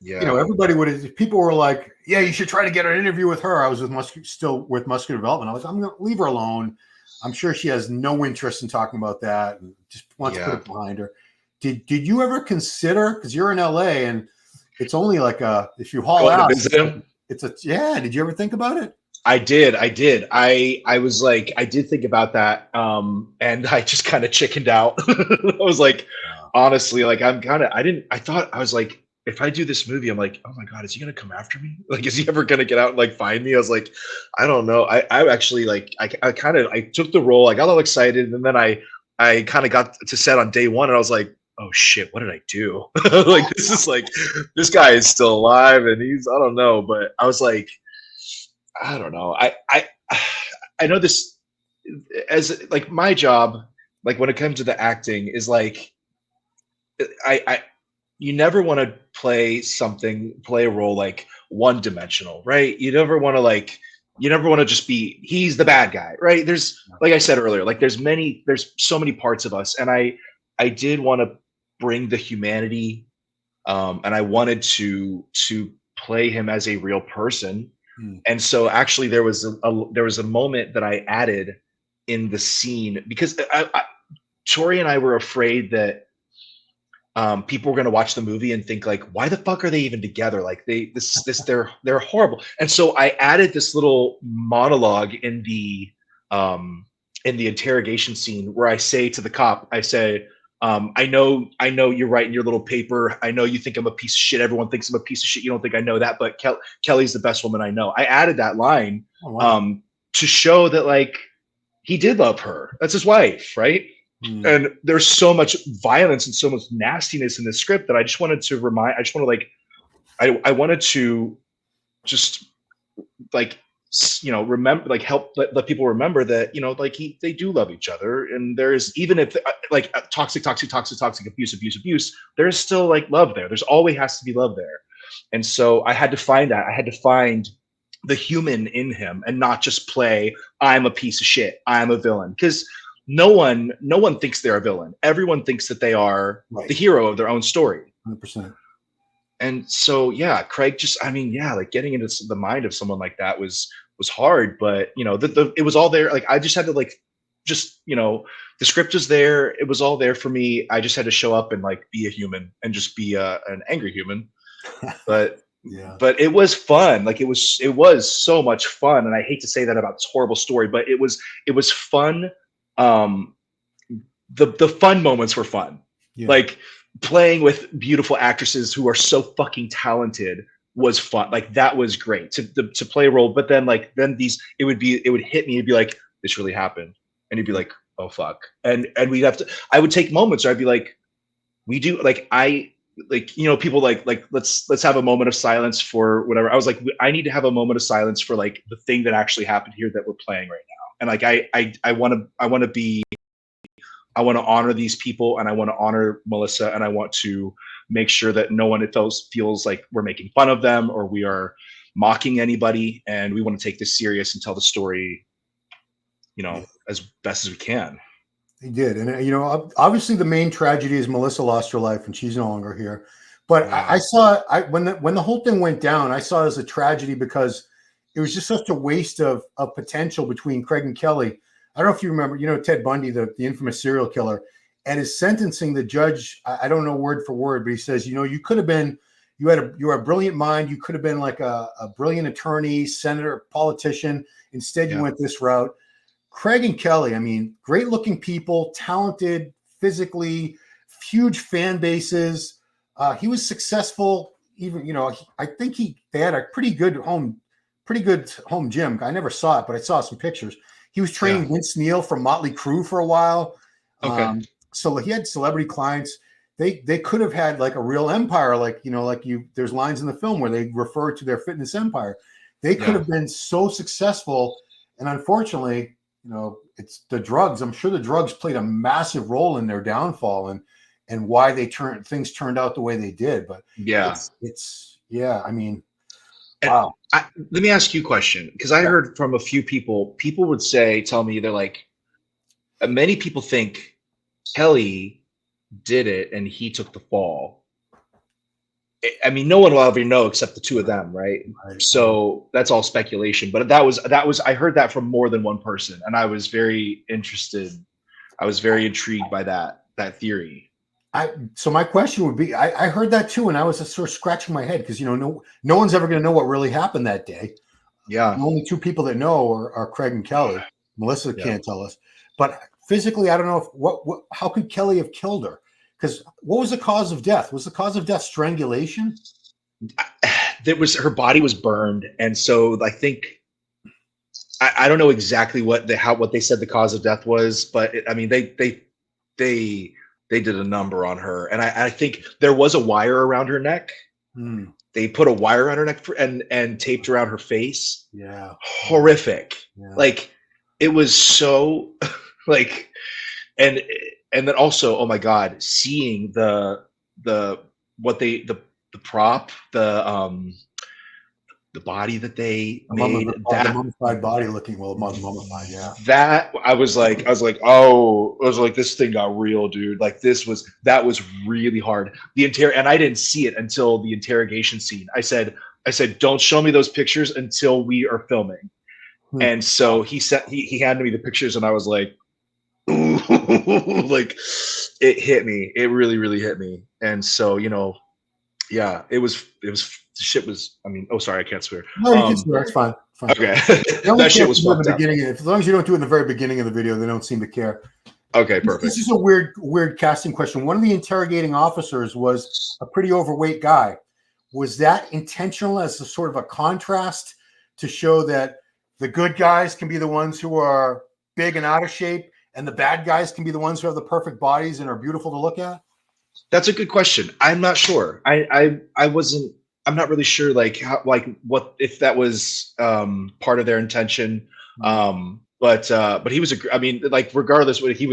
people were like, yeah, you should try to get an interview with her. I was still with Muscular Development. I was, I'm going to leave her alone. I'm sure she has no interest in talking about that and just wants to put it behind her. Did you ever consider, because you're in LA and it's only like if you haul out, did you ever think about it? I did. I was like, I did think about that. And I just kind of chickened out. I was like, honestly, like I was like, if I do this movie, I'm like, oh my God, is he going to come after me? Like, is he ever going to get out and like find me? I was like, I don't know. I actually like, I took the role. I got all excited. And then I I kind of got to set on day one, and I was like, oh shit, what did I do? Like, this is like, this guy is still alive, and he's, I don't know, but I was like, I don't know. I know this as like my job, like when it comes to the acting, is like, I you never want to play a role like one dimensional, right? You never want to just be, he's the bad guy, right? There's, like I said earlier, like there's so many parts of us, and I did want to bring the humanity, and I wanted to play him as a real person. And so actually there was a moment that I added in the scene, because Tori and I were afraid that people were going to watch the movie and think like, why the fuck are they even together? Like they're horrible. And so I added this little monologue in the interrogation scene where I say to the cop, I say, I know you're writing your little paper. I know you think I'm a piece of shit. Everyone thinks I'm a piece of shit. You don't think I know that, but Kelly's the best woman I know. I added that line to show that like he did love her. That's his wife, right? And there's so much violence and so much nastiness in the script that I just wanted to I wanted to just like, you know, remember, like help let people remember that, you know, like they do love each other, and there's, even if like toxic abuse, there's still like love there. There's always has to be love there. And so I had to find the human in him, and not just play, I'm a piece of shit, I'm a villain, because no one thinks they're a villain. Everyone thinks that they are the hero of their own story. 100%. And so, yeah, Craig just, I mean, yeah, like getting into the mind of someone like that was hard, but you know, it was all there. Like I just had to you know, the script was there. It was all there for me. I just had to show up and like be a human and just be an angry human. But yeah, but it was fun. Like it was so much fun. And I hate to say that about this horrible story, but it was fun. The fun moments were fun. Yeah. Like playing with beautiful actresses who are so fucking talented was fun. Like that was great to play a role. But then it would hit me. It'd be like, this really happened. And you'd be like, oh fuck. And I would take moments where I'd be like, you know, people like let's have a moment of silence for whatever. I was like, I need to have a moment of silence for like the thing that actually happened here that we're playing right now. And like I want to honor these people, and I want to honor Melissa, and I want to make sure that no one feels like we're making fun of them or we are mocking anybody. And we want to take this serious and tell the story, you know, as best as we can. He did. And, you know, obviously the main tragedy is Melissa lost her life and she's no longer here. But yeah. When the whole thing went down, I saw it as a tragedy because it was just such a waste of potential between Craig and Kelly. I don't know if you remember, you know, Ted Bundy, the infamous serial killer, at his sentencing, the judge, I don't know word for word, but he says, you know, you could have been, you were a brilliant mind. You could have been like a brilliant attorney, senator, politician. Instead, you went this route. Craig and Kelly, I mean, great looking people, talented, physically, huge fan bases. He was successful. Even, you know, I think they had a pretty good home gym. I never saw it, but I saw some pictures. He was training Vince Neil from Motley Crue for a while. Okay. So he had celebrity clients. They could have had like a real empire, like, you know, there's lines in the film where they refer to their fitness empire. They could have been so successful. And unfortunately, you know, it's the drugs. I'm sure the drugs played a massive role in their downfall and why things turned out the way they did. But I mean, wow. Let me ask you a question, because I heard from a few people would tell me, they're like, many people think Kelly did it and he took the fall. I mean, no one will ever know except the two of them, right? So that's all speculation. But that was I heard that from more than one person, and I was very interested. I was very intrigued by that theory. So my question would be, I heard that too, and I was just sort of scratching my head because, you know, no one's ever going to know what really happened that day. Yeah. The only two people that know are Craig and Kelly. Melissa can't tell us. But physically, I don't know how could Kelly have killed her? Because what was the cause of death? Was the cause of death strangulation? Her body was burned, and so I think I don't know exactly what they said the cause of death was, but I mean they they did a number on her, and I think there was a wire around her neck. Hmm. They put a wire around her neck and taped around her face. Yeah. Horrific. Yeah. Like it was so like, and then also, oh my God, seeing the prop, the body that they made, the mummified body looking mummified. Yeah. That I was like, this thing got real, dude. Like that was really hard. And I didn't see it until the interrogation scene. I said, don't show me those pictures until we are filming. And so he handed me the pictures, and I was like, ooh, like it hit me. It really, really hit me. And so, yeah, it was shit was. I mean, oh, sorry, I can't swear. No, you can swear. It's fine. Okay, that shit was fucked up. As long as you don't do it in the very beginning of the video, they don't seem to care. Okay, perfect. This is a weird casting question. One of the interrogating officers was a pretty overweight guy. Was that intentional as a sort of a contrast to show that the good guys can be the ones who are big and out of shape, and the bad guys can be the ones who have the perfect bodies and are beautiful to look at? That's a good question. I'm not sure. I'm not really sure what if that was part of their intention. But he was regardless, he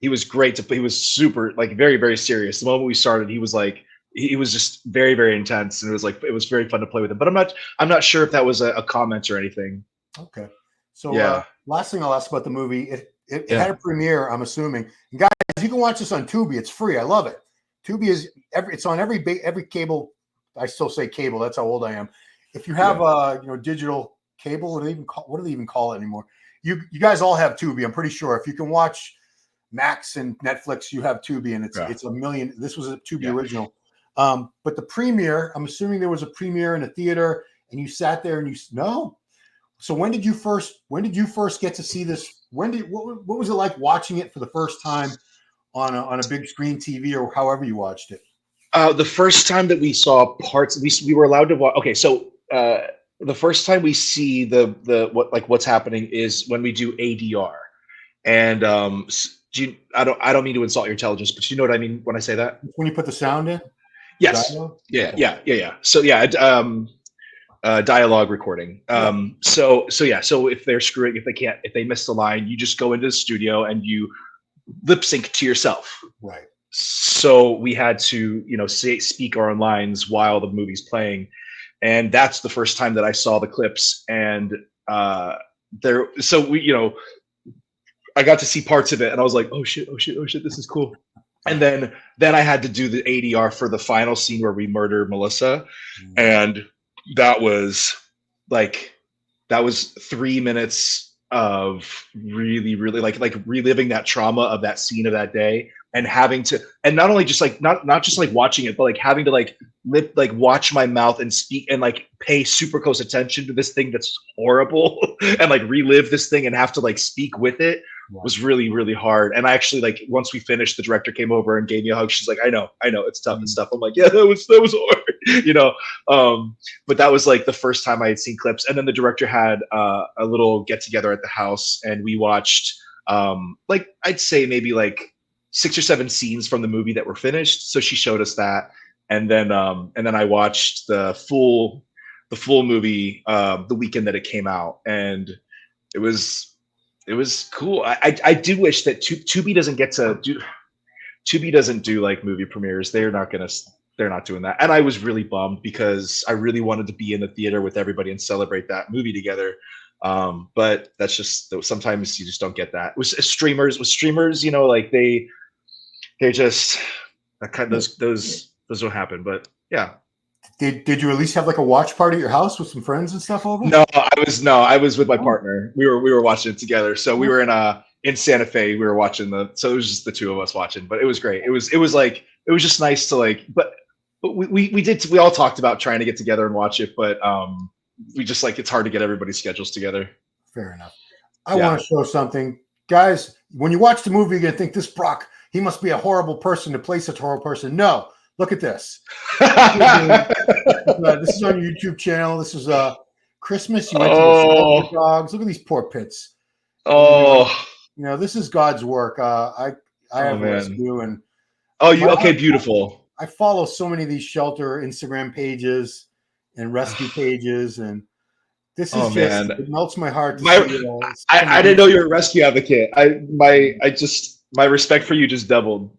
was great he was super, like, very, very serious. The moment we started, he was just very, very intense, and it was very fun to play with him. But I'm not sure if that was a comment or anything. Okay. So last thing I'll ask about the movie, it had a premiere, I'm assuming. And guys, you can watch this on Tubi. It's free. I love it. Tubi it's on every cable. I still say cable. That's how old I am. If you have digital cable, what do they even call it anymore? You guys all have Tubi, I'm pretty sure. If you can watch Max and Netflix, you have Tubi, and it's a million. This was a Tubi original. But the premiere, I'm assuming there was a premiere in a theater, and you sat there and no. So when did you first get to see this? What was it like watching it for the first time on a big screen TV, or however you watched it? The first time that we saw parts, we were allowed to watch. Okay, so the first time we see what's happening is when we do ADR, and I don't mean to insult your intelligence, but you know what I mean when I say that. When you put the sound in. Yes. Yeah. So dialogue recording. So if they're screwing, if they miss the line, you just go into the studio and you lip sync to yourself. Right. So we had to, speak our own lines while the movie's playing. And that's the first time that I saw the clips. And I got to see parts of it, and I was like, oh shit, this is cool. And then I had to do the ADR for the final scene where we murder Melissa. And that was 3 minutes of really, really like reliving that trauma of that scene of that day, and having to, and not only just not just watching it, but having to watch my mouth and speak and pay super close attention to this thing that's horrible and relive this thing and have to speak with it was really, really hard. And I actually once we finished, the director came over and gave me a hug. She's like, I know it's tough and stuff. I'm like, yeah, that was hard, but that was the first time I had seen clips. And then the director had a little get together at the house, and we watched I'd say maybe 6 or 7 scenes from the movie that were finished. So she showed us that. And then I watched the full movie the weekend that it came out, and it was cool. I do wish that Tubi doesn't get to do. Tubi doesn't do movie premieres. They're not doing that. And I was really bummed because I really wanted to be in the theater with everybody and celebrate that movie together. But that's just, sometimes you just don't get that. With streamers, they just those don't happen. But yeah. Did you at least have a watch party at your house with some friends and stuff over? No, I was with my partner. We were watching it together. So we were in Santa Fe. We were watching so it was just the two of us watching, but it was great. It was just nice to but we all talked about trying to get together and watch it, but we just it's hard to get everybody's schedules together. Fair enough. I want to show something. Guys, when you watch the movie, you're going to think this Brock, he must be a horrible person to play such a horrible person. No. Look at this. This is on your YouTube channel. This is Christmas. You went to the dogs. Look at these poor pits. Oh, this is God's work. I I Oh have a man. rescue, and Oh, my, okay, beautiful. I follow so many of these shelter Instagram pages and rescue pages, and this is Oh just, man. it melts my heart to My see some of I didn't these. know you were a rescue advocate. My respect for you just doubled.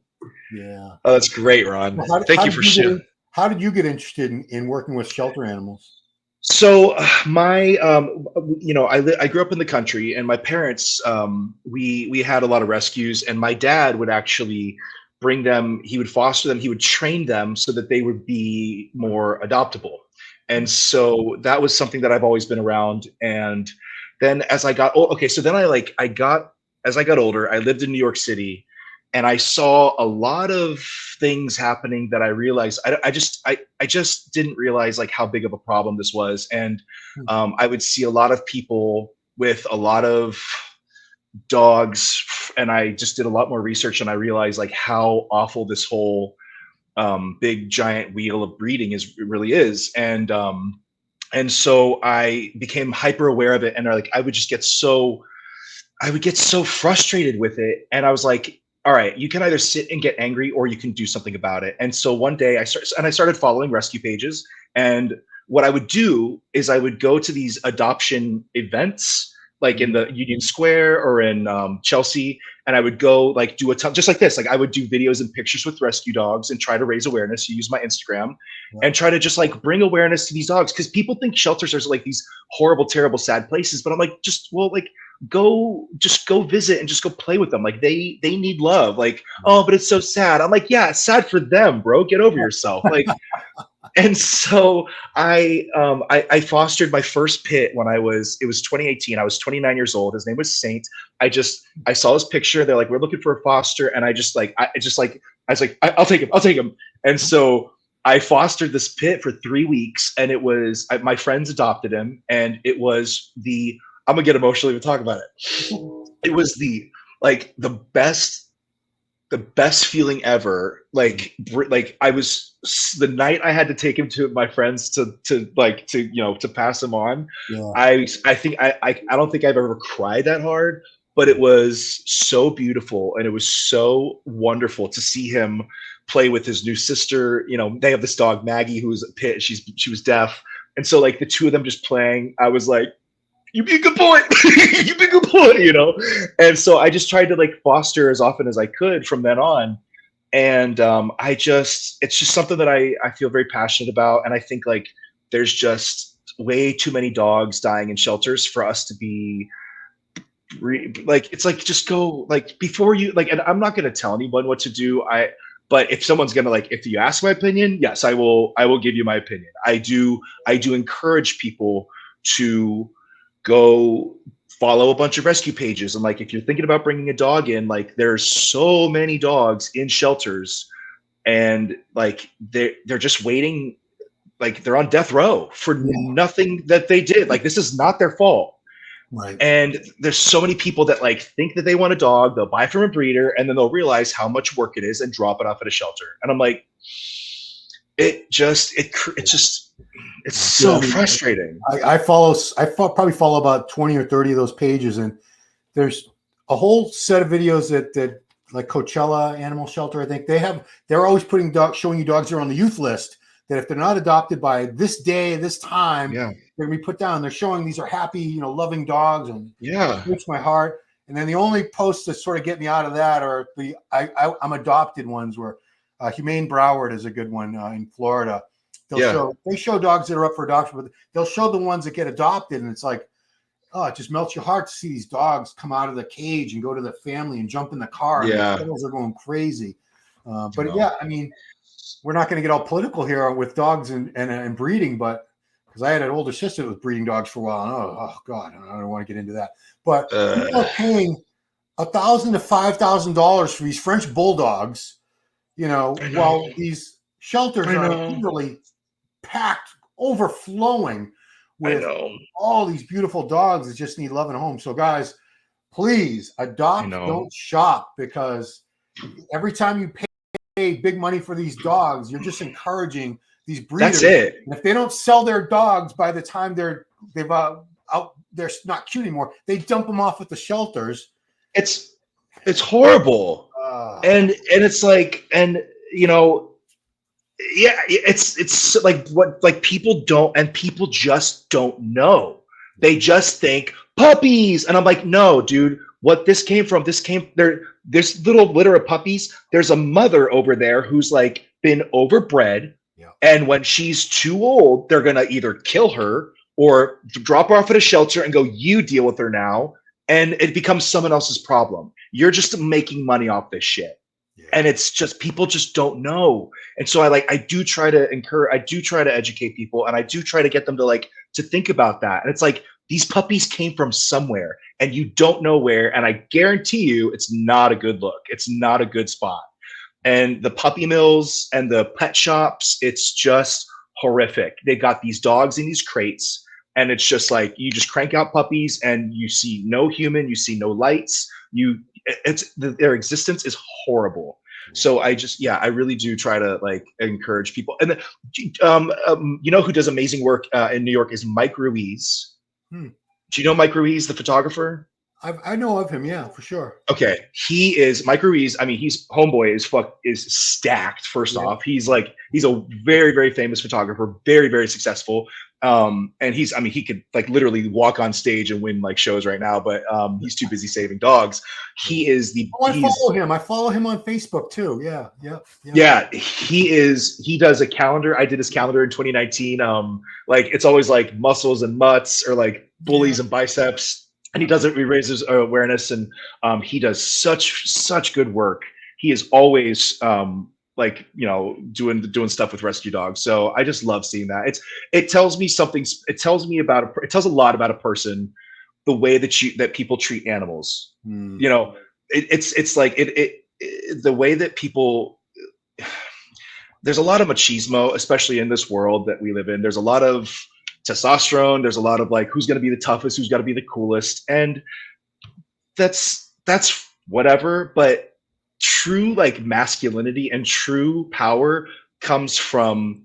Yeah. Oh, that's great, Ron. Well, Thank you for sharing. how did you get interested in working with shelter animals? So my I grew up in the country, and my parents we had a lot of rescues, and my dad would actually bring them. He would foster them. He would train them so that they would be more adoptable. And so that was something that I've always been around. And then as I got okay, so then I got as I got older, I lived in New York City, and I saw a lot of things happening that I realized I just didn't realize like how big of a problem this was. And I would see a lot of people with a lot of dogs, and I just did a lot more research, and I realized like how awful this whole big giant wheel of breeding is really is. And so I became hyper aware of it, and like I would get so frustrated with it. And I was like, all right, you can either sit and get angry or you can do something about it. And so one day I started following rescue pages. And what I would do is I would go to these adoption events, like in the Union Square or in Chelsea. And I would go like do a ton, just like this. Like I would do videos and pictures with rescue dogs and try to raise awareness. Use my Instagram and try to just like bring awareness to these dogs, because people think shelters are like these horrible, terrible, sad places. But I'm like, go visit and just go play with them. Like they need love. Like, oh, but it's so sad. I'm like, yeah, it's sad for them, bro. Get over yourself. Like, and so I fostered my first pit when it was 2018. I was 29 years old. His name was Saint. I saw his picture. They're like, we're looking for a foster. And I was like, I'll take him. And so I fostered this pit for 3 weeks, and my friends adopted him, and it was I'm gonna get emotional even talking about it. It was the best feeling ever. Like I was, the night I had to take him to my friends to pass him on. Yeah. I think I don't think I've ever cried that hard, but it was so beautiful, and it was so wonderful to see him play with his new sister. They have this dog Maggie, who's a pit. She was deaf, and so like the two of them just playing, I was like, you be a good boy. You be a good boy, And so I just tried to like foster as often as I could from then on. And it's just something that I feel very passionate about. And I think like there's just way too many dogs dying in shelters for us to be it's like, just go like before you like, and I'm not going to tell anyone what to do. But if someone's going to if you ask my opinion, yes, I will give you my opinion. I do encourage people to go follow a bunch of rescue pages. And like, if you're thinking about bringing a dog in, like there's so many dogs in shelters, and like they're just waiting, like they're on death row for nothing that they did. Like this is not their fault. Right. And there's so many people that like think that they want a dog, they'll buy from a breeder, and then they'll realize how much work it is and drop it off at a shelter. And I'm like, it's so frustrating. I probably follow about 20 or 30 of those pages, and there's a whole set of videos that like Coachella Animal Shelter, I think they're always showing you dogs that are on the youth list, that if they're not adopted by this day, this time, they're gonna be put down. They're showing these are happy, loving dogs, and it breaks my heart. And then the only posts that sort of get me out of that are I'm adopted ones, where Humane Broward is a good one in Florida. They show dogs that are up for adoption, but they'll show the ones that get adopted, and it's like, oh, it just melts your heart to see these dogs come out of the cage and go to the family and jump in the car. Yeah, and the girls are going crazy. Yeah, I mean, we're not going to get all political here with dogs and breeding, but because I had an older sister that was breeding dogs for a while, and oh God, I don't want to get into that. But people are paying $1,000 to $5,000 for these French bulldogs, while these shelters are literally packed, overflowing with all these beautiful dogs that just need love and home. So guys, please adopt, don't shop, because every time you pay big money for these dogs, you're just encouraging these breeders. That's it. And if they don't sell their dogs by the time they're not cute anymore, they dump them off at the shelters. It's horrible. and it's like, and you know, yeah, it's like what, like people don't, and people just don't know. They just think puppies, and I'm like, no, dude. What this came from? This came there. This little litter of puppies. There's a mother over there who's like been overbred, and when she's too old, they're gonna either kill her or drop her off at a shelter and go, "You deal with her now," and it becomes someone else's problem. You're just making money off this shit. And it's just, people just don't know. And so I do try to encourage, I do try to educate people, and I do try to get them to like to think about that. And it's like, these puppies came from somewhere and you don't know where, and I guarantee you it's not a good look. It's not a good spot. And the puppy mills and the pet shops, it's just horrific. They got these dogs in these crates, and it's just like, you just crank out puppies and you see no human, you see no lights, their existence is horrible. So I really do try to like encourage people. And you know who does amazing work in New York is Mike Ruiz. Do you know Mike Ruiz, the photographer? I know of him, yeah, for sure. Okay, he is Mike Ruiz. I mean, he's homeboy is stacked. First off, he's a very, very famous photographer, very, very successful. And he could like literally walk on stage and win like shows right now, but he's too busy saving dogs. He is the. Oh, I follow him. I follow him on Facebook too. Yeah. He does a calendar. I did his calendar in 2019. Like it's always like muscles and mutts, or like bullies and biceps. And he does it. He raises awareness, and he does such good work. He is always like, you know, doing stuff with rescue dogs. So I just love seeing that. It tells me something. It tells me about it tells a lot about a person, the way that people treat animals. You know, it's like the way that people. There's a lot of machismo, especially in this world that we live in. There's a lot of testosterone. There's a lot of like, who's going to be the toughest, who's got to be the coolest, and that's whatever. But true like masculinity and true power comes from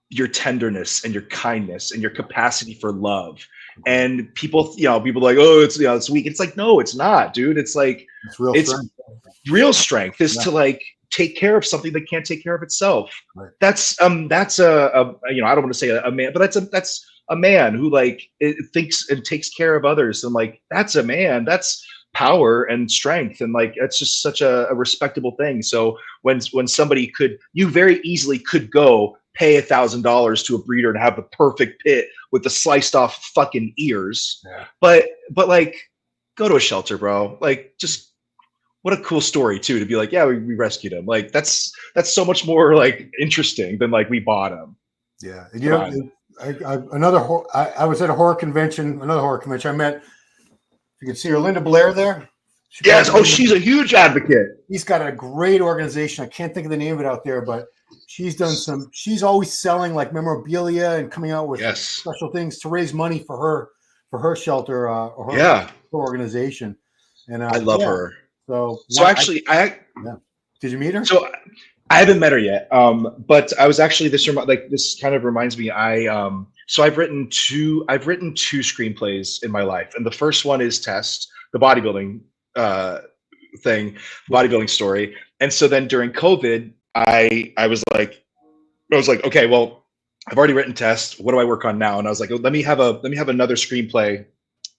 your tenderness and your kindness and your capacity for love. And people like, oh, it's weak. It's like, no, it's not, dude. It's like, it's real strength is to like take care of something that can't take care of itself. Right. That's I don't want to say a man, but that's a man who like thinks and takes care of others. And like, that's a man. That's power and strength. And like, it's just such a respectable thing. So when somebody you very easily could go pay $1,000 to a breeder and have the perfect pit with the sliced off fucking ears. Yeah. But like, go to a shelter, bro. Like, just what a cool story too, to be like, yeah, we rescued him. Like that's so much more like interesting than like we bought him. Yeah. And, you know, I was at another horror convention. I met, you can see her, Linda Blair there. Yes. Oh, she's a huge advocate. He's got a great organization. I can't think of the name of it out there, but she's always selling like memorabilia and coming out with special things to raise money for her shelter or her organization. And I love her. So actually, did you meet her? So I haven't met her yet. But I was actually this kind of reminds me. I've written two screenplays in my life, and the first one is Test, the bodybuilding bodybuilding story. And so then during COVID, I was like, okay, well, I've already written Test. What do I work on now? And I was like, let me have another screenplay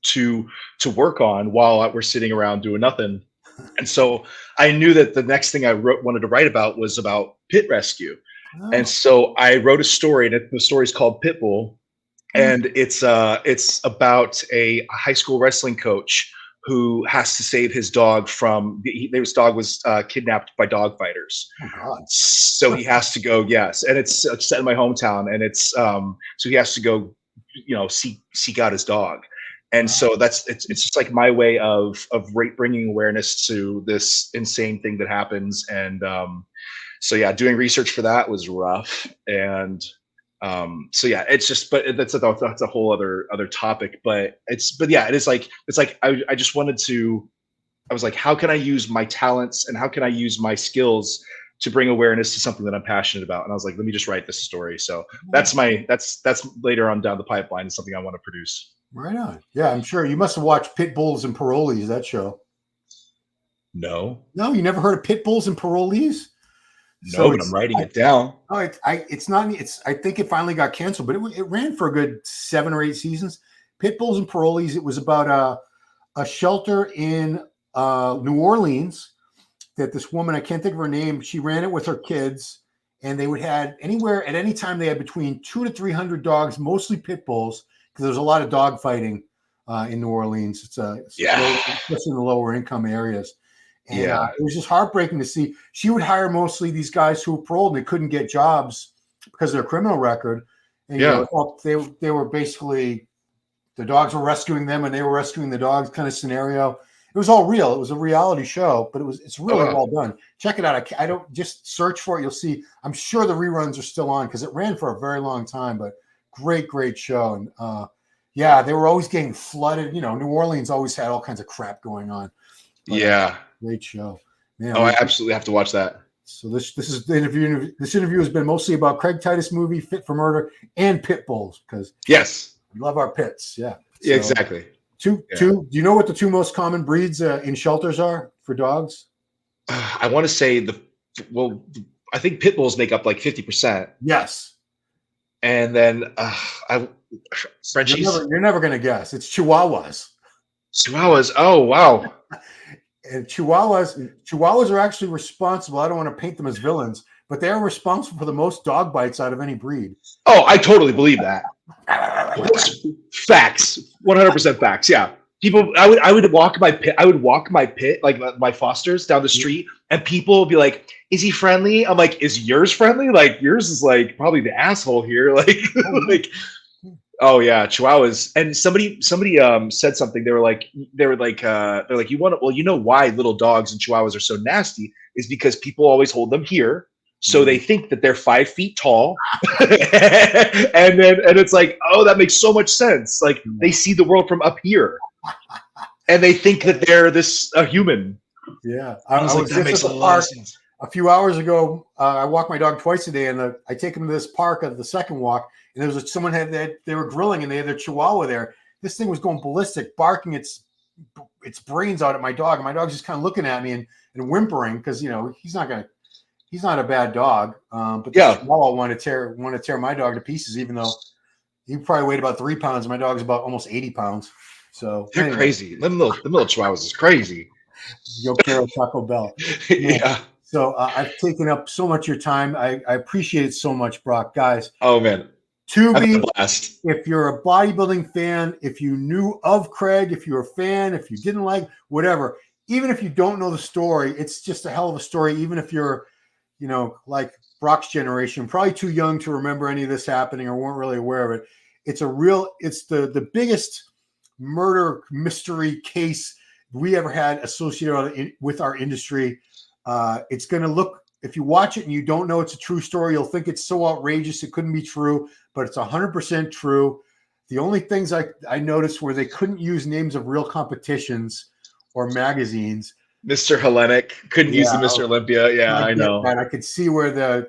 to work on while we're sitting around doing nothing. And so I knew that the next thing I wanted to write about was about pit rescue. Oh. And so I wrote a story, and the story is called Pitbull. And it's about a high school wrestling coach who has to save his dog from his dog was kidnapped by dog fighters. Oh, God. So he has to go. Yes. And it's set in my hometown, and it's so he has to go, seek out his dog. And so it's just like my way of bringing awareness to this insane thing that happens. And doing research for that was rough. And it's just, but that's a whole other topic. But it is like, I just wanted to, I was like, how can I use my talents and how can I use my skills to bring awareness to something that I'm passionate about? And I was like, let me just write this story. So that's later on down the pipeline, is something I want to produce. Right on. Yeah, I'm sure you must have watched Pitbulls and Parolees, that show. No. No, you never heard of Pit Bulls and Parolees? No, but I'm writing it down. Oh, it's not. It's. I think it finally got canceled, but it ran for a good 7 or 8 seasons. Pit Bulls and Parolees. It was about a shelter in New Orleans that this woman, I can't think of her name, she ran it with her kids, and they would have anywhere at any time they had between 200 to 300 dogs, mostly pit bulls, because there's a lot of dog fighting in New Orleans. It's especially in the lower income areas. And it was just heartbreaking to see. She would hire mostly these guys who were paroled and they couldn't get jobs because of their criminal record. And you know, they were basically, the dogs were rescuing them and they were rescuing the dogs kind of scenario. It was all real. It was a reality show, but it's really well done. Check it out. I don't, just search for it. You'll see. I'm sure the reruns are still on because it ran for a very long time, but great show. And they were always getting flooded. You know, New Orleans always had all kinds of crap going on. But, great show. Man, I absolutely have to watch that. So this is the interview. This interview has been mostly about Craig Titus movie, Fit for Murder, and pit bulls, because we love our pits. Yeah. So, exactly. Do you know what the 2 most common breeds in shelters are for dogs? I want to say I think pit bulls make up like 50%. Yes. And then Frenchies. You're never going to guess. It's Chihuahuas. Chihuahuas. Oh, wow. And Chihuahuas are actually responsible. I don't want to paint them as villains, but they are responsible for the most dog bites out of any breed. Oh, I totally believe that. That's facts. 100% facts. Yeah. People, I would walk my pit, like my Fosters down the street, and people would be like, "Is he friendly?" I'm like, "Is yours friendly? Like yours is like probably the asshole here." Like, oh yeah, Chihuahuas. And somebody said something. They were like, you want to, well, you know why little dogs and Chihuahuas are so nasty is because people always hold them here. So they think that they're 5 feet tall. and it's like, oh, that makes so much sense. Like they see the world from up here and they think that they're a human. Yeah. I was like, that makes a lot of sense. A few hours ago, I walk my dog twice a day, and I take him to this park at the second walk, and there was someone they were grilling, and they had their Chihuahua there. This thing was going ballistic, barking its brains out at my dog, and my dog's just kind of looking at me and whimpering because he's not a bad dog, but the Chihuahua wanted to tear my dog to pieces, even though he probably weighed about 3 pounds, and my dog's about almost 80 pounds. So they're crazy. Them little Chihuahuas is crazy. Yo quiero Taco Bell. Yeah. So I've taken up so much of your time. I appreciate it so much, Brock. Guys. Oh, man. Tubi, if you're a bodybuilding fan, if you knew of Craig, if you're a fan, if you didn't like, whatever, even if you don't know the story, it's just a hell of a story. Even if you're, like Brock's generation, probably too young to remember any of this happening or weren't really aware of it. It's the biggest murder mystery case we ever had associated with our industry. It's going to look, if you watch it and you don't know it's a true story, you'll think it's so outrageous it couldn't be true, but it's 100% true. The only things I noticed were they couldn't use names of real competitions or magazines. Mr. Hellenic couldn't use the Mr. Olympia. Yeah, I know. And I could see where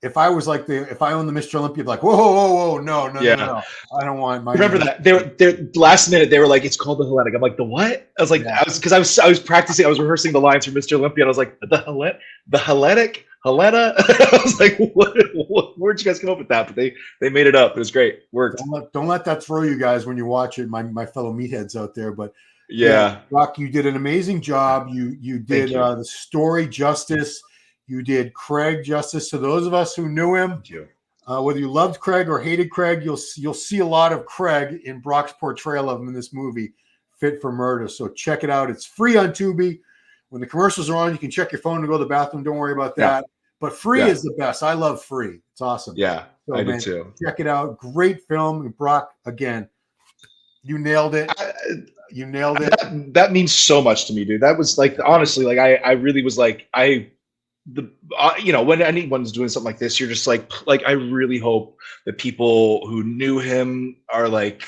if I owned the Mr. Olympia, like, whoa, no, I don't want my. Remember that they're last minute they were like, it's called the Hellenic. I'm like, the what? I was like, I was practicing, I was rehearsing the lines for Mr. Olympia, and I was like, the Hellenic, Helena. I was like, where'd you guys come up with that? But they made it up. It was great. Worked. Don't let that throw you guys when you watch it, my fellow meatheads out there. But yeah, Brock, you did an amazing job. You did the story justice. You did Craig justice. To those of us who knew him, whether you loved Craig or hated Craig, you'll see a lot of Craig in Brock's portrayal of him in this movie, Fit for Murder. So check it out. It's free on Tubi. When the commercials are on, you can check your phone to go to the bathroom. Don't worry about that. But free is the best. I love free. It's awesome. Yeah, so, I do too. Check it out. Great film. And Brock, again, you nailed it. You nailed it. That means so much to me, dude. That was like, honestly, like I really was like, when anyone's doing something like this, you're just like I really hope that people who knew him are like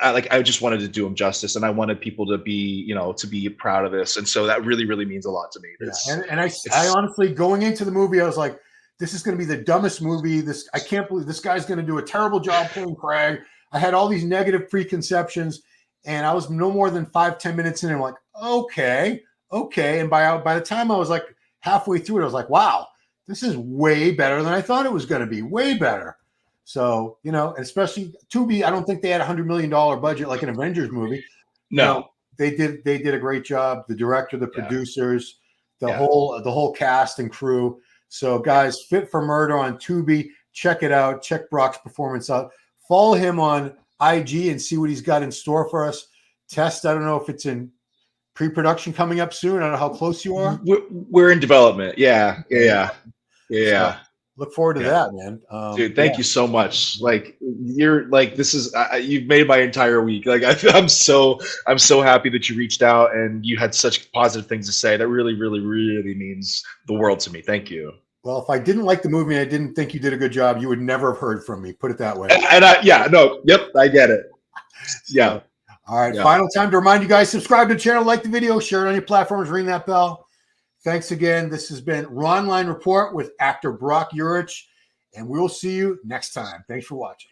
I just wanted to do him justice, and I wanted people to be, to be proud of this. And so that really, really means a lot to me. I honestly, going into the movie, I was like, this is going to be the dumbest movie. I can't believe this guy's going to do a terrible job playing Craig. I had all these negative preconceptions, and I was no more than 5-10 minutes in, and I'm like, okay, okay. And by the time I was like halfway through it, I was like, wow, this is way better than I thought it was going to be. Way better. So, you know, especially Tubi, I don't think they had $100 million budget like an Avengers movie. No. You know, they did a great job. The director, the producers, the Yeah. whole cast and crew. So, guys, Fit for Murder on Tubi. Check it out. Check Brock's performance out. Follow him on IG and see what he's got in store for us. Test, I don't know if it's in pre-production coming up soon. I don't know how close you are. We're in development. Yeah. So, look forward to that, man. Dude, thank you so much. Like, you're like, this is you've made my entire week. Like, I'm so happy that you reached out and you had such positive things to say. That really, really, really means the world to me. Thank you. Well, if I didn't like the movie and I didn't think you did a good job, you would never have heard from me. Put it that way. And I get it. Yeah. All right. Yeah. Final time to remind you guys, subscribe to the channel, like the video, share it on your platforms, ring that bell. Thanks again. This has been Ron Line Report with actor Brock Yurich, and we'll see you next time. Thanks for watching.